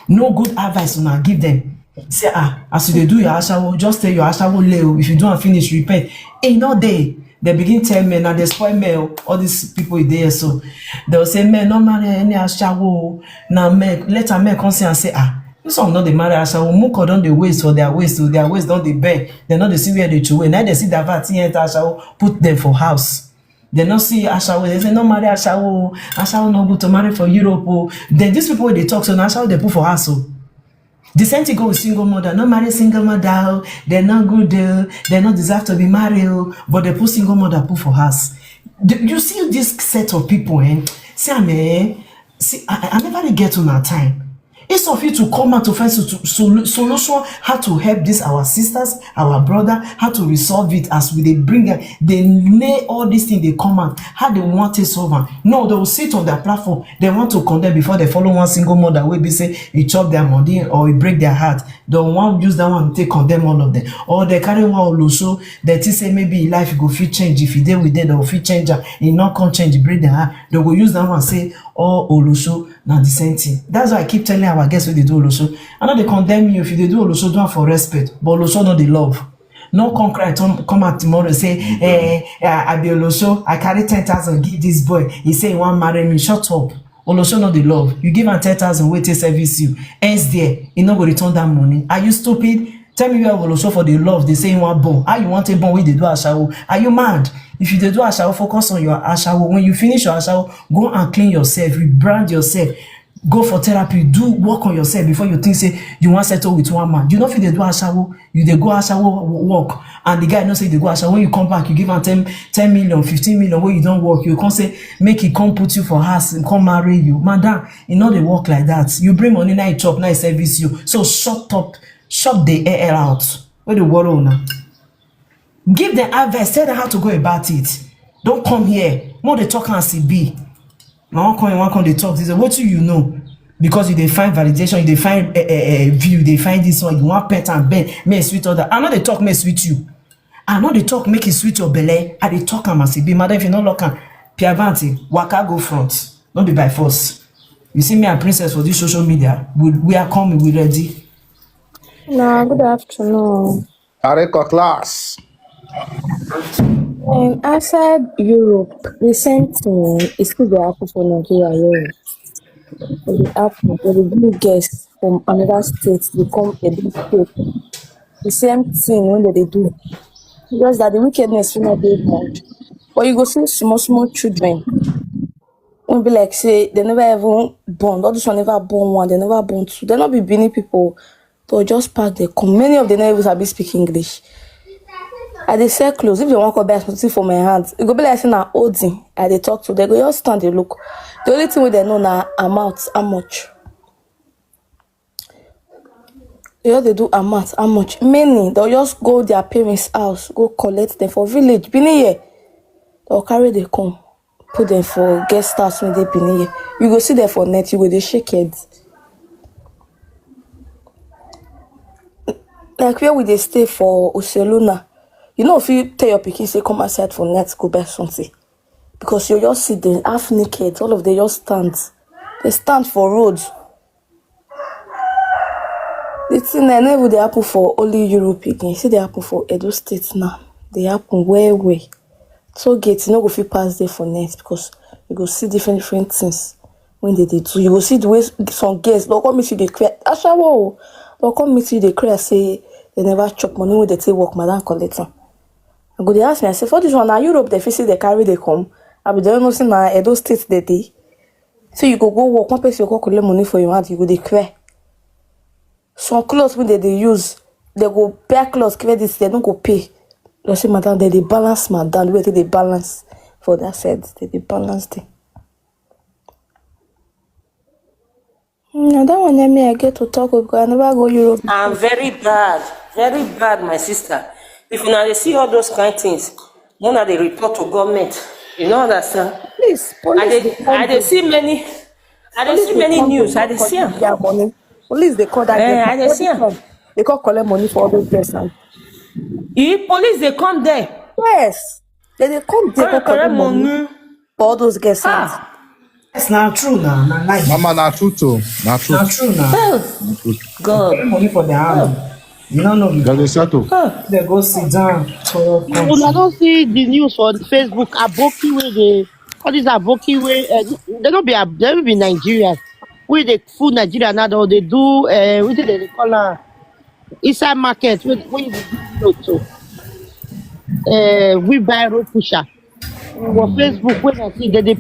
No good advice when I give them. Say as you do your Ashawo, just tell your Ashawo leo. If you don't finish, repent. Ain't no day. They begin tell me now they spoil me. All these people there, so they'll say, man, no marry any Ashawo. Now let her come say and say this one not the marry Ashawo. Moko don dey waste for their waste, so their waste don dey bend. They not dey see where they throw away. Now they see that VAT enter Ashawo, put them for house. They not see Ashawo. They say no marry Ashawo. Ashawo no good to marry for Europe. Then these people they talk so now Ashawo they put for house. The same thing go with single mother. Not marry single mother. They're not good. They not deserve to be married. But they put single mother put for house. You see this set of people, See, I never get on our time. Instead of you to come out to find solution, how to help this our sisters, our brother, how to resolve it as we they bring them, they lay all these things, they come out, how they want to solve them. No, they will sit on their platform, they want to condemn before they follow one single mother will be say he chop their money or he break their heart. They want use that one to take condemn all of them. Or they carry one also that he say maybe life go fit change. If he dey with them, they will fit change. He not come change, break their heart. They will use that one say, oh Oloso, now the same thing. That's why I keep telling our guests when they do Oloso. I know they condemn you if you they do Oloso, do it for respect. But Oloso not the love. No come cry, come out tomorrow and say, I be Oloso, I carry 10,000, give this boy. He say he want marry me. Shut up. Oloso not the love. You give him 10,000, wait till service you. Ends there, he not go return that money. Are you stupid? Tell me you have Oloso for the love. They say you want born. How you want a born when they do Ashawo? Are you mad? If you do Ashawo, focus on your Ashawo. When you finish your Ashawo, go and clean yourself, rebrand yourself. Go for therapy, do work on yourself before you think say you want settle with one man. You know if they do Ashawo, you they go Ashawo work, and the guy not say they go Ashawo. When you come back, you give him 10 million, 15 million. When you don't work, you can't say make he come put you for house and come marry you, madam. You know they work like that. You bring money now, you chop, now service you. So shut up, shut the air out. Where the world now? Give them advice, tell them how to go about it. Don't come here. More they talk and CB. Now one come they talk. They say, what do you know? Because you they find validation, you they find view, they find this one. You want pet and bend, may sweet other. I know they talk may sweet you. I know they talk make it sweet your belly. I they talk and must be. Madam, if you not look at Piavanti, waka go front. Not be by force. You see me a princess for this social media. We are coming, we ready. No, good afternoon. Areko class. Outside Europe, the same thing is still the happen for Nigeria here. The happen, they will guests from another state, they come a big state. The same thing when they do. Just that the wickedness will not be much. But you go see small children. Won't be like say they never even born. All this one never born one, they never born two. They not be Benin people. They'll just pack the come. Many of the neighbors have been speaking English. I dey sell clothes. If they want to buy something for my hands, it go be like saying na holding. I dey talk to them. They go just stand, they look. The only thing they know na amount, how much. They do amount, how much. Many they'll just go their parents' house, go collect them for village. Benin here, they'll carry they come, put them for guest house when they Benin here. You go see them for net, you go they shake heads. Like where we they stay for Oseluna. You know, if you tell your pikin say come outside for net, go buy something. Because you just see them half naked, all of them just stand. They stand for roads. The thing I never they happen for only Europe again. See they happen for Edo State now. They happen where. So gate, you know go fit pass there for net because you go see different things when they do. You go see the way some guests they'll come meet you they cry. Ashawo, they'll come meet you they cry say they never chop money when they take work, madam collector. I go they ask me, I say, for this one, now Europe, they face they carry, they come. I be don't know, say, now Edo State, they day. So you go work, one person, you go collect money for your hand, you go they cry. Some clothes, when they use, they go pay clothes, credit, they don't go pay. They say, madam, they balance, madam, wait till they balance for that side, they balance them. Now that one, I get to talk because I never go Europe. I'm very bad, my sister. If you now see all those kind of things, one of they report to government. You know understand? Please, police. I dey see many news. I dey see their money. Police they call that. I dey see them. They call collect money for all those guests. Police they come there. Yes, they come there collect money for all those guests. It's not true now. Like Mama, not true too. Not true. not true now. God. Money for their hand. You don't know. That is settled. They go sit down. Una don't see the news on Facebook. Aboki where they all these Aboki where they don't be Nigerians. Where they food Nigeria now they do what did they call her inside market when you do to wheelbarrow pusher for Facebook when I see they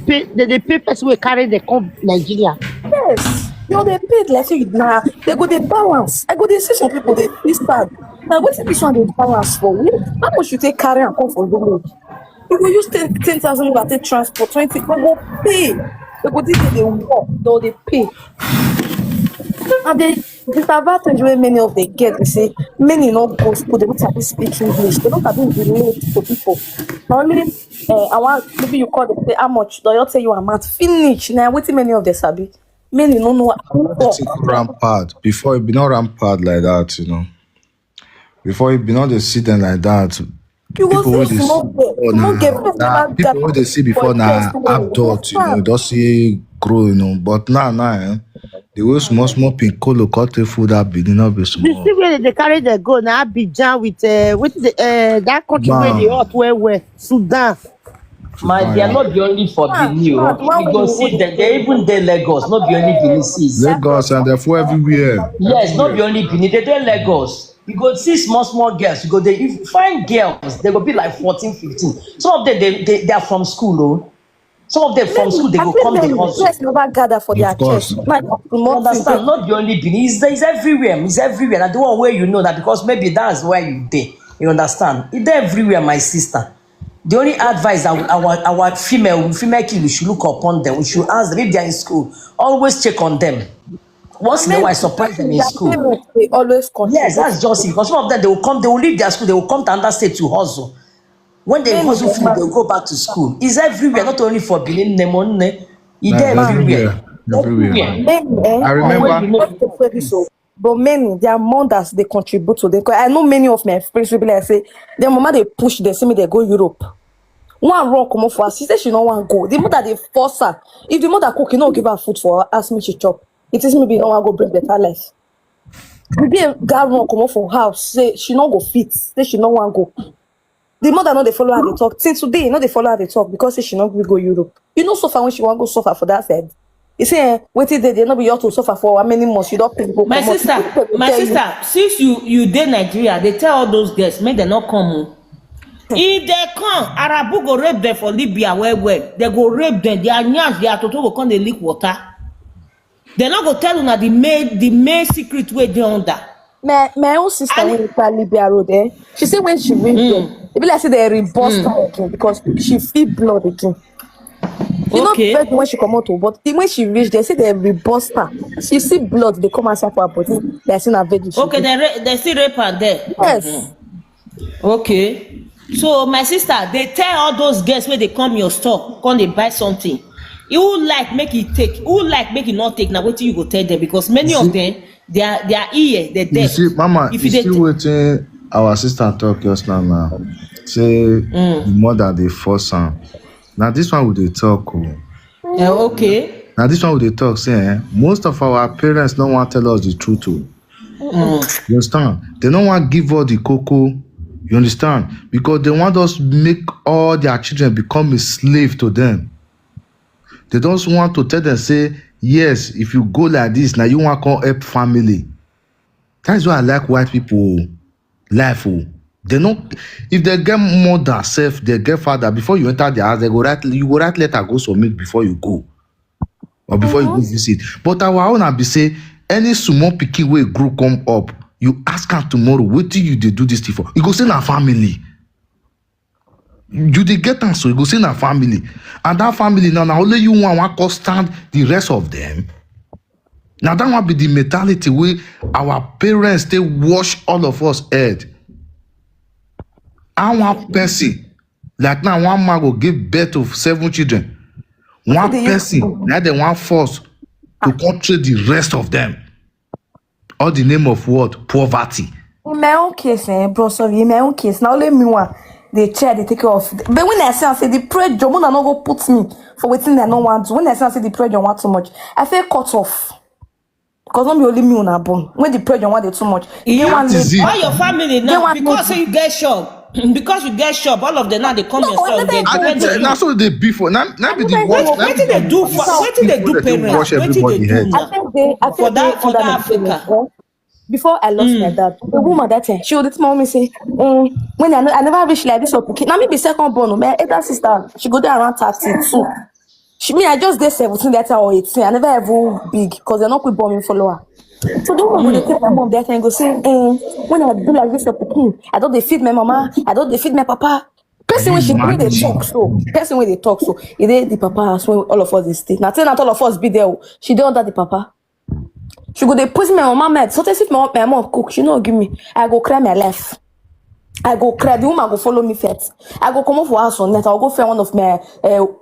pay person will carry the come Nigeria. Yes. No, they paid like you now. They go they balance. I go they see some people they feel sad. Now what's this one they balance for? How much you take carry and come for the road? You go use 10,000 over take transport 20. They go pay. They go this they work. Though they pay. And the disadvantage wey many of them get be say many no go school, they don't sabi speak English, they don't sabi relate to people. Na only I want maybe you call them say how much do you tell you amount finish. Now wetin many of them sabi. Many no know how to Let it talk. go rampart. Before it be not rampart like that, you know. Before it be not the sit them like that. You go People who see they see before small girl now, wey never people who gather they see for before years. now abduct, you know, just see grow, you know. But now, the way small piccolo cut the food up, be not be The small. same way they carry the go now Abidjan with the that country where they Bam. hot where Sudan. My they are Sudan, not the only for Benin. Man, the one You wey go wey see dey them. They even dey Lagos. Not be only Benin. See, Lagos and therefore everywhere. yes, not be only Benin. They dey Lagos. You go see small girls. You go they if you find girls, they go be like 14, 15. Some of them they are from school, oh. Some of them from many school, they I go think come the many hustle. girls never gather for their Of course. chest. Like You small thing understand? Not the only Benin. It's everywhere. It's everywhere. And the one where you know that because maybe that's where you dey. You understand? It's everywhere, my sister. The only advice that our female kid we should look upon them. We should ask them if they are in school. Always check on them. Once and in a many while, surprise them in their school. parents dey always Yes, contribute. that's just it. Because some of them they will come, they will leave their school, they will come to another state to hustle. When they Many hustle dey finish, they will go back to school. It's everywhere, not only for Benin, Nemonne. It's That's there man. everywhere. everywhere. Everywhere. Everywhere. Many I One way remember you know. not to say this so, but many their mothers they contribute to them. 'Cause I know many of my friends will be like say their mama they push them, see me they go Europe. One run come for her, she say she no want go. The mother they force her. If the mother cook, you know give her food for her, ask me to chop. It is maybe no one go bring better life. The day girl run come for house, say she no go fit, say she no want go. The mother know they follow her they talk. Till today, you know they follow her they talk because say she not go Europe. You know suffer when she want go suffer for that side. You say waiting they not be your to suffer for how many months you don't pay go My come out. sister, since you dey Nigeria, they tell all those girls make them not come. Oh. If they come, Arabu go rape them for Libya well. They go rape them. Their nyash, their toto go come they leak water. They not go tell una the main secret way they under. My own sister when we try Libya road she say when she reach there, it be like say they reburst her again because she feel blood again. You know first when she come out but when she reach there, say they reburst her. She see blood, they come outside for her body. They seen her veggie. Okay, they still rape her there. Yes. Okay. So my sister, they tell all those girls when they come your store, come they buy something. You like make it take, who like make it not take. Now what you go tell them because many of them their ear, they're you deaf. see, Mama, If you they still waiting our sister talk just now. Say the mother they force her. Now this one would they talk. okay. Now this one would they talk say most of our parents don't want to tell us the truth. You understand? They don't want to give us the cocoa. You understand? Because they want us to make all their children become a slave to them. They don't want to tell them, say, yes, if you go like this, now you want to help family. That's why I like white people life. They don't, if they get mother, self, they get father, before you enter their house, you go write letter, go submit before you go. Or before you go visit. But our own be say, any small pikin wey grow come up, you ask her tomorrow, what do you do this thing for? You go say na family. You dey get am so you go say na family. And that family now only you want to stand the rest of them. Now that one be the mentality wey our parents they wash all of us head. And one person, like now one man go give birth to 7 children. One person, now they want force to control the rest of them. All the name of what? Poverty. In my own case, bro, sorry, in my own case, now let me one they chair they take care of. But when I say the pressure, when I not go put me for waiting I don't want to. When I say the pressure want too much, I feel cut off. Because not be only me on a bone. When the pressure want it too much, Why your family now? Because you get shop. Because you get shop, all of them now they come yourself. They depend on you. Now so they be for now be the worst. What did they do for? What did they do parents? What did they do now? I think for that Africa. Before I lost my dad, the woman that time, she would tell me say, when I never reach like this for cooking. Now me be second born, my elder sister, she go there around 32. I just did 17 that time or 18. I never ever big because they're not quick bombing follower. So the woman go tell my mom that time go say, when I do like this for cooking, I don't they feed my mama, I don't they feed my papa. Person when they talk so, person when they talk so, it is the papa house when all of us is stay. Now tell not all of us be there. She don't under the papa. She go dey post me my mama head. So if my mom cook, she no give me. I go cry my life. I go cry. The woman go follow me first. I go come up for house on net. I'll go find one of my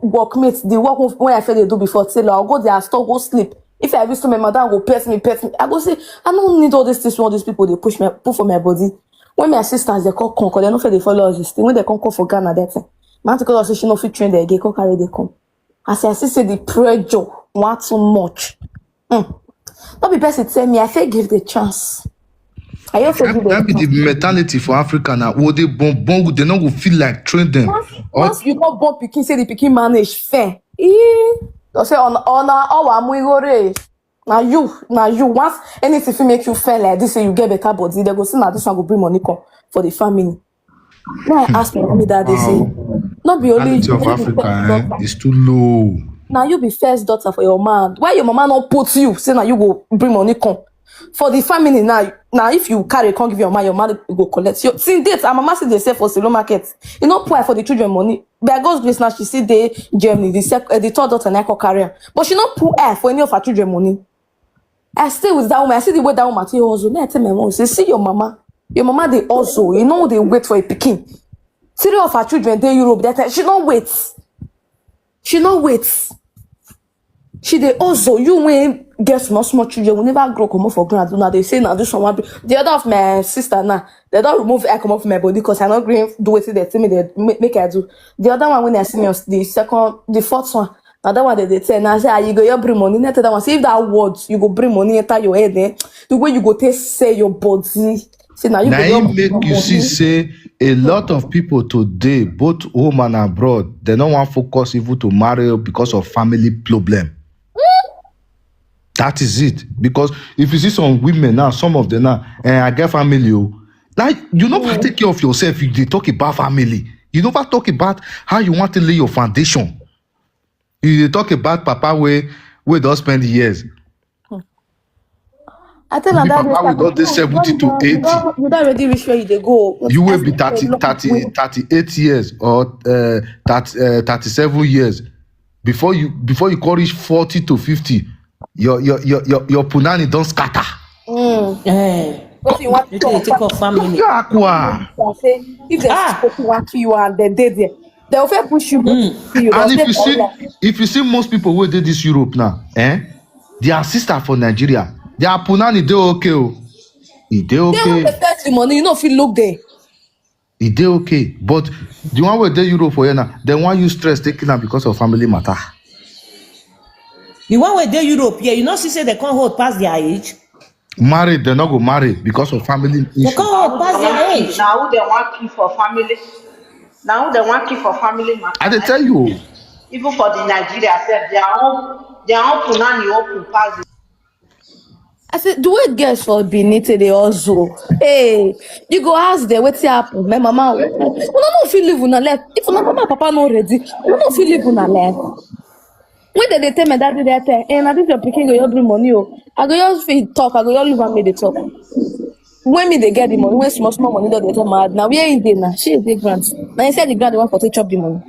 workmates. The work when I feel they do before tailor. I'll go there, store, go sleep. If I reach to my mother, go pet me. I go say, I don't need all these things. All these people they put for my body. When my sisters they call conquer, they don't feel they follow us this thing. When they come for Ghana, that thing. Man, because also she no fit train they go carry they come. As I say the pressure want too much. Not be person tell me I feel give the chance. I also give That be the mentality for Africa now. What they bomb, they not go feel like train them. Once you go born pikin, say the pikin manage fair. They say on our muigore. Now you once anything fit make you fair like this, say you get better body. They go say now this one go bring money come for the family. Now I ask my mommy that they say, not be only Mentality of Africa is too low. Now you be first daughter for your man. Why your mama not put you? Say now you go bring money come for the family. Now if you carry can't give your man go collect. See dates, and mama see they sell for silo market. You know poor for the children money. By God's grace now she see the Germany, the third daughter na career, but she not poor for any of her children money. I stay with that woman. I see the way that woman take hustle. Now I tell my mom, say see your mama they also. You know they wait for a pikin. 3 of her children they Europe. That time she not wait. She dey also you when get small children will never grow come up for ground. Now they say now this one the other of my sister now they don't remove air come up from my body because I not going do it they tell me they make I do. The other one when I see me the fourth one. Now that one they tell now say you go you bring money. That one say if that word you go bring money enter your head the way you go take say your body. See now you now make you see say a lot of people today, both home and abroad, they don't want focus even to marry because of family problem. That is it. Because if you see some women now, some of them now, I get family. Like you never take care of yourself. You they talk about family. You never talk about how you want to lay your foundation. You talk about papa where don't spend years. I tell her that papa will do 70 to 80. You don't already reach where you go. You will be 38 years or 37 years before you call reach 40 to 50. Your punani don't scatter. What you want to take off family? If they want to you and then they will fair push you. And if you see most people who did this Europe now, their sister for Nigeria, their punani they okay. They okay. They want the money, you know if you look there. They okay. But the one where they Europe for you now, they want you stress taking them because of family matter. The one where they Europe, yeah, you know, she said they can't hold past their age. Married, they not go marry because of family issues. They can't hold past their age. Now they want keep for family. Now they want keep for family matter. I tell you. Even for the Nigeria self, their own punani open pass. I said, the way girls for Benin they also. Hey, you go ask them what's happen. My mama, we don't feel live on a left. If my mama, papa not ready, we don't feel live on a left. When they tell me that they tell, and I think your picking go bring money. I go just feel talk. I go just leave and make the talk. When me they get the money, when small money that they tell mad. Now where is they now? She is the grant. Now instead the grant they want for take chop the money.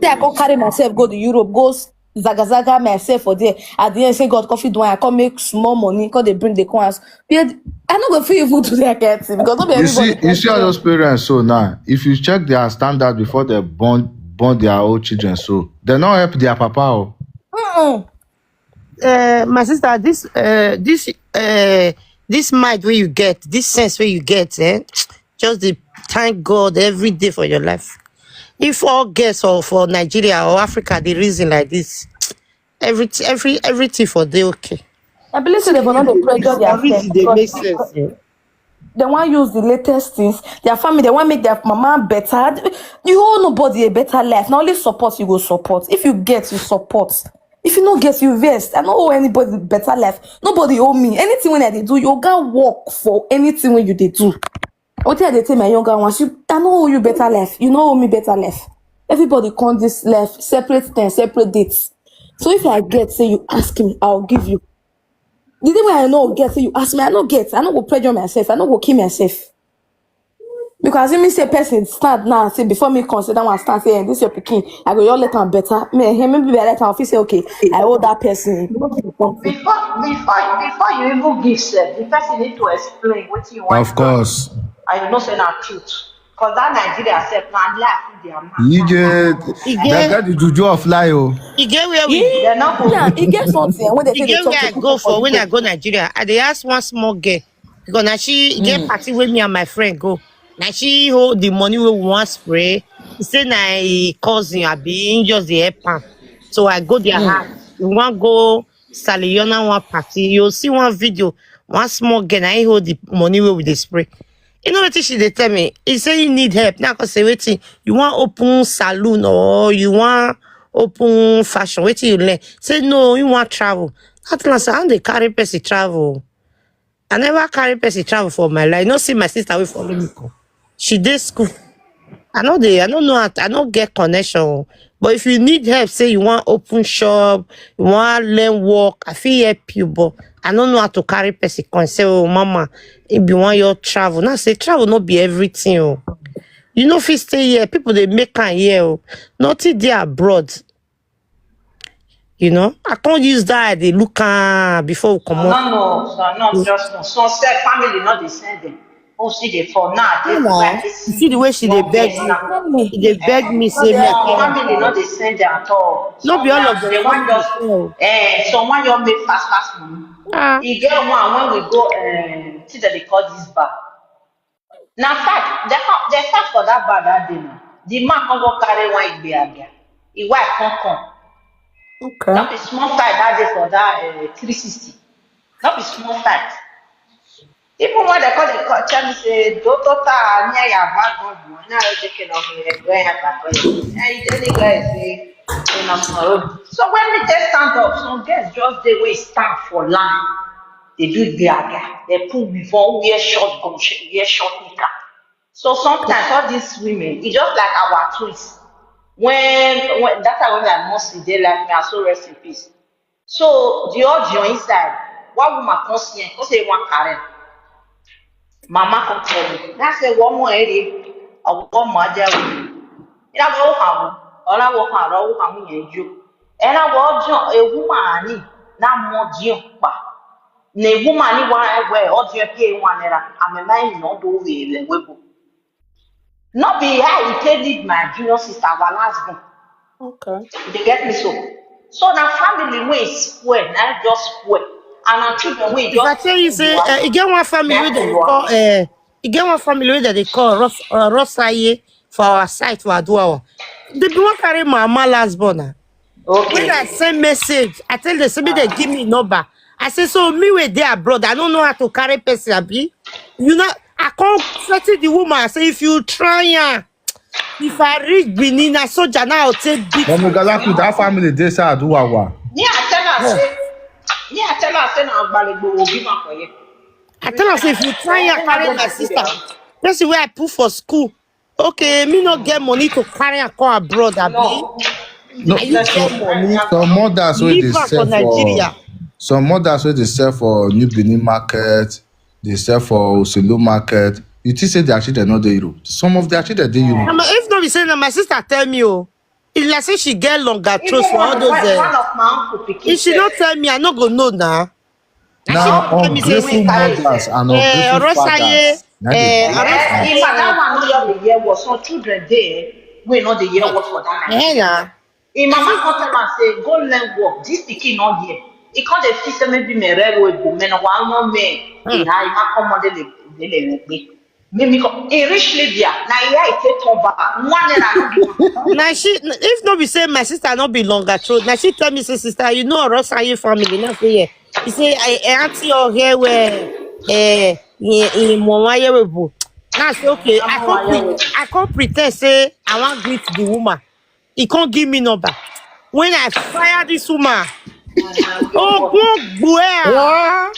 Say I can carry myself go to Europe, go zaga myself for there. At the end say God coffee do I come make small money because they bring the coins. I not go feel even to their kids because not be everybody. You see all those parents so now. If you check their standard before they born their own children, so they not help their papa. My sister, this mind where you get, this sense where you get, just thank God every day for your life. If all girls or for Nigeria or Africa, the reason like this, everything for they okay. I believe they will not pressure their friends. They make sense. They want to use the latest things. Their family, they want to make their mama better. You all nobody a better life. Not only support, you go support. If you get, you support. If you don't get, you vest. I don't owe anybody better life. Nobody owe me. Anything when they do, you go work for anything when you they do. What they tell my younger ones, I don't owe you better life. You don't owe me better life. Everybody con this life, separate things, separate dates. So if I get, say you ask me, I'll give you. The day when I know get, say you ask me, I don't get. I don't go pressure myself. I don't go kill myself. Because if me say person stand now, say before me consider one stand say this your picking, I go you let them better. Maybe be let them say okay, I hold that person. Before you even give self, the person need to explain what you want Of to do. course. And you know say na truth. Because that Nigeria self na laugh their You man. they got the juju of lie, oh. You get where we Yeah, They're not yeah, going. it gets something when they you say they get talk where to I people go for for the when I book. go Nigeria. I dey ask one small girl because now she get party with me and my friend go. Now she hold the money we want spray. He say na he cousin I be just the help am. So I go their house. We want go Saliona one party. You'll see one video. One small girl now he hold the money with the spray. You know what she dey tell me? He say you need help. Now cause say waiting, you want open saloon or you want open fashion. Waiting you learn. Say no, you want travel. That last I dey carry person travel. I never carry person travel for my life. No see my sister will follow me go. She did school. I don't know how I don't get connection. But if you need help, say you want open shop, you want learn work, I feel help you, but I don't know how to carry person come say, oh mama, if you want your travel. Now say travel not be everything. Oh. You know if you stay here, people they make am here. Oh. Nothing there abroad. You know, I can't use that. They look before we come out. So no, just no. So say family not the send them. Oh, see they for now. They You where know, they you see the see way she they one beg guest me. now. She they beg me, No, say they me I help Some carry am family come. not they send them at all. Not be all of Sometimes them they want family just sell. someone you make fast money. Ah, You get one when we go see that they call this bar. Now fact, they fact for that bar that day now. The man can go carry one Igbe. His wife can't come. Okay. Not be small fight that day for that 360. Not be small fight. Even when they call tell me say, Doctor near your bag God, now you're taking off here, going at that way. And any guy say, so when we just stand up, some guys just the way stand for line. They do it they put before wear short gun, wear short knicker. So sometimes all these women, it's just like our twins. When that time when I mostly they like me, I so rest in peace. So the audio inside, what woman come see, come say one Karen. Mama come tell me. That's a one more area. I will come my dear. I go home. All I walk out, all I will you. And I was a woman, not more dear. Na woman ni one where all the pay one era. I'm a man not do the webo. Not be I can lead my junior sister our last one. Okay. They get me so. So now family way square, not just square. And our children we if I just tell you say, you get one family not that they call, you get one family that they call Rosaye for our site for Aduawa. They be one carry my mama last born. Ah. When I okay. send message, I tell them, say they give me number. I say, so me with there abroad, I don't know how to carry person, abi. You know, I can't threaten the woman. I say, if you try, if I reach Benin, I soldier now, I'll take beat But you. Megalaku, that family they say Aduwawa. Yeah, Yeah. tell her say now Balego will give her for you. I tell her, say, if you try and Then I carry go my sister, Nigeria. that's the way I put for school. Okay, me not get money to carry and come abroad, abi. No. No, Now you so get money, some mothers where they leave her for sell Nigeria. for some mothers where they sell for New Benin market, they sell for Osilo market. You think say their children not the Europe. Some of their children they Europe. If not be saying that my sister tell me, oh, it's like say she get longer Even throats for all those. one of my uncle pikin If she self. don't tell me, I not go know now. Now she Now don't tell me say We ungrateful carry mothers self. and ungrateful Rosaye, fathers. Now they break the If house. that one not your the year was some children there, we know the year was for that Nigeria. nah. If mama come tell am say go learn work, this pikin not here. He can't dey feel say maybe me railway go men one more man. He na come on the regbe. Maybe he reach Libya. Now here he take turn back. One naira no give am. Now she, if not be say my sister not be longer throat. Now she tell me say sister, you know Rosaye family. Now say yeah. He say I auntie your hair where in Mwaye. Now I say okay. I can't pretend say I want greet the woman. He can't give me number. When I fire this woman, oh go boy. What?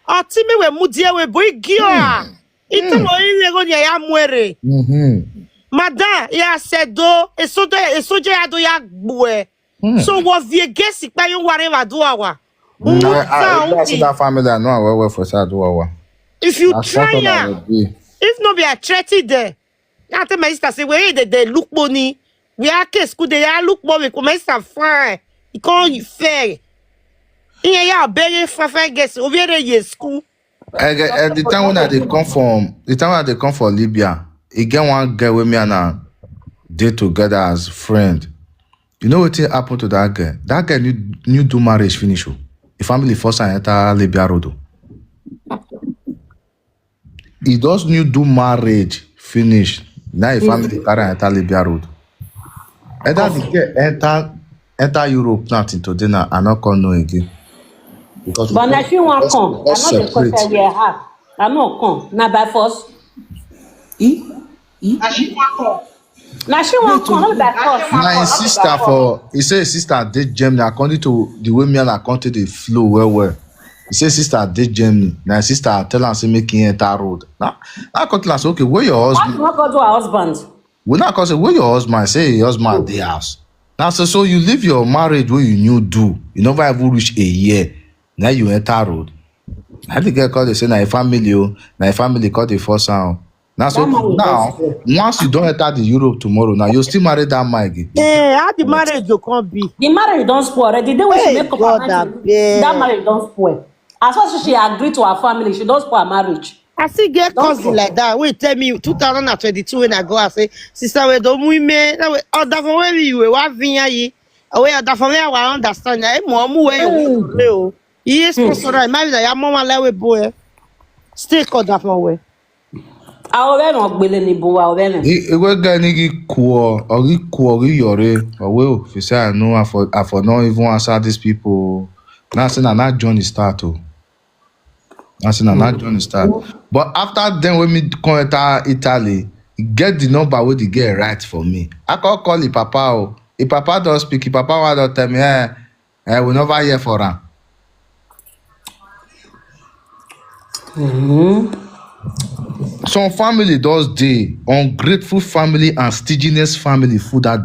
Ọtí mi wẹ̀ mú díẹ̀ wẹ̀ bóyí gí ọ́ à. Ìtọ́ wọ̀ ilé ẹ̀rọ ni ẹ̀yà mú ẹ̀rẹ̀. Madam, ya sedo, esoje ya do ya gbue. So what vie gesi pa yon whatever do awa. I see that family I know I well for Aduwawa. If you That's try what I ya, would be. If not be a threatened there. Now tell my sister say, where they look money. We are case good, they are look money. My sister fine. He call you fair. Here you are begging for guests over there in school. At the time when they come from Libya, again one girl with me and I did together as friend. You know what happened to that girl? That girl knew do marriage finish. The family force her enter Libya road. He just knew do marriage finish. Now the family carry enter Libya road. Either the girl enter Europe nothing today now and not come no again. Because But now she won't come. I'm not the question we have. I'm not come. Now by force. Now she won't come. Now she won't come. Not by force. Now his sister he say his sister did Germany according to the way me and I counted the flow well. He say sister did Germany. Now his sister tell her say make him enter road. Now I come to say okay, where your husband? Not go to her husband. We not come say where your husband? Say your husband at the house. Now so you leave your marriage where you knew do. You never even reach a year. Now you enter road. I think they call they say na a family call the first sound. Now so now once you don't enter the Europe tomorrow, now you still marry that Maggie. Hey, how the marriage you can't be? The marriage don't spoil already. The way she make up her mind, that marriage don't spoil. As far as she agreed to her family, she don't spoil her marriage. I still get cousin like that. Wait, tell me 2022 when I go, I say, sister, we don't we me. Oh, that for where you were, ye. Oh, that for me, I understand. Eh, mom, where you yes, sponsor. Maybe that your mama lewe boy. Stay called that for way. Our not willing to go out then. We guy nigi kuo yore. Well, if you say I know, I for not even answer these people. Now say na not Johnny start oh. Now say na not Johnny start. But after then when me come enter Italy, get the number where the girl right for me. I call the papa oh. If papa don't speak, if papa wa don't tell me, we never hear for him. Some family does dey ungrateful family and stinginess family for that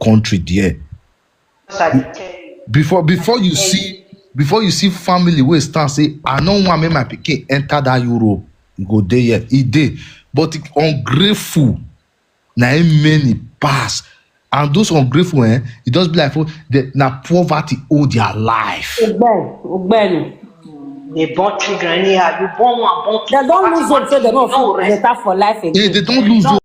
country there. Before you see family wey stand say I no want make my pikin enter that Europe go there here e dey but ungrateful na many pass and those ungrateful it just be like na poverty all their life. Ogbeide. They born children anyhow. You born one, born two. They don't lose hope, so they don't better for life again. They don't lose hope.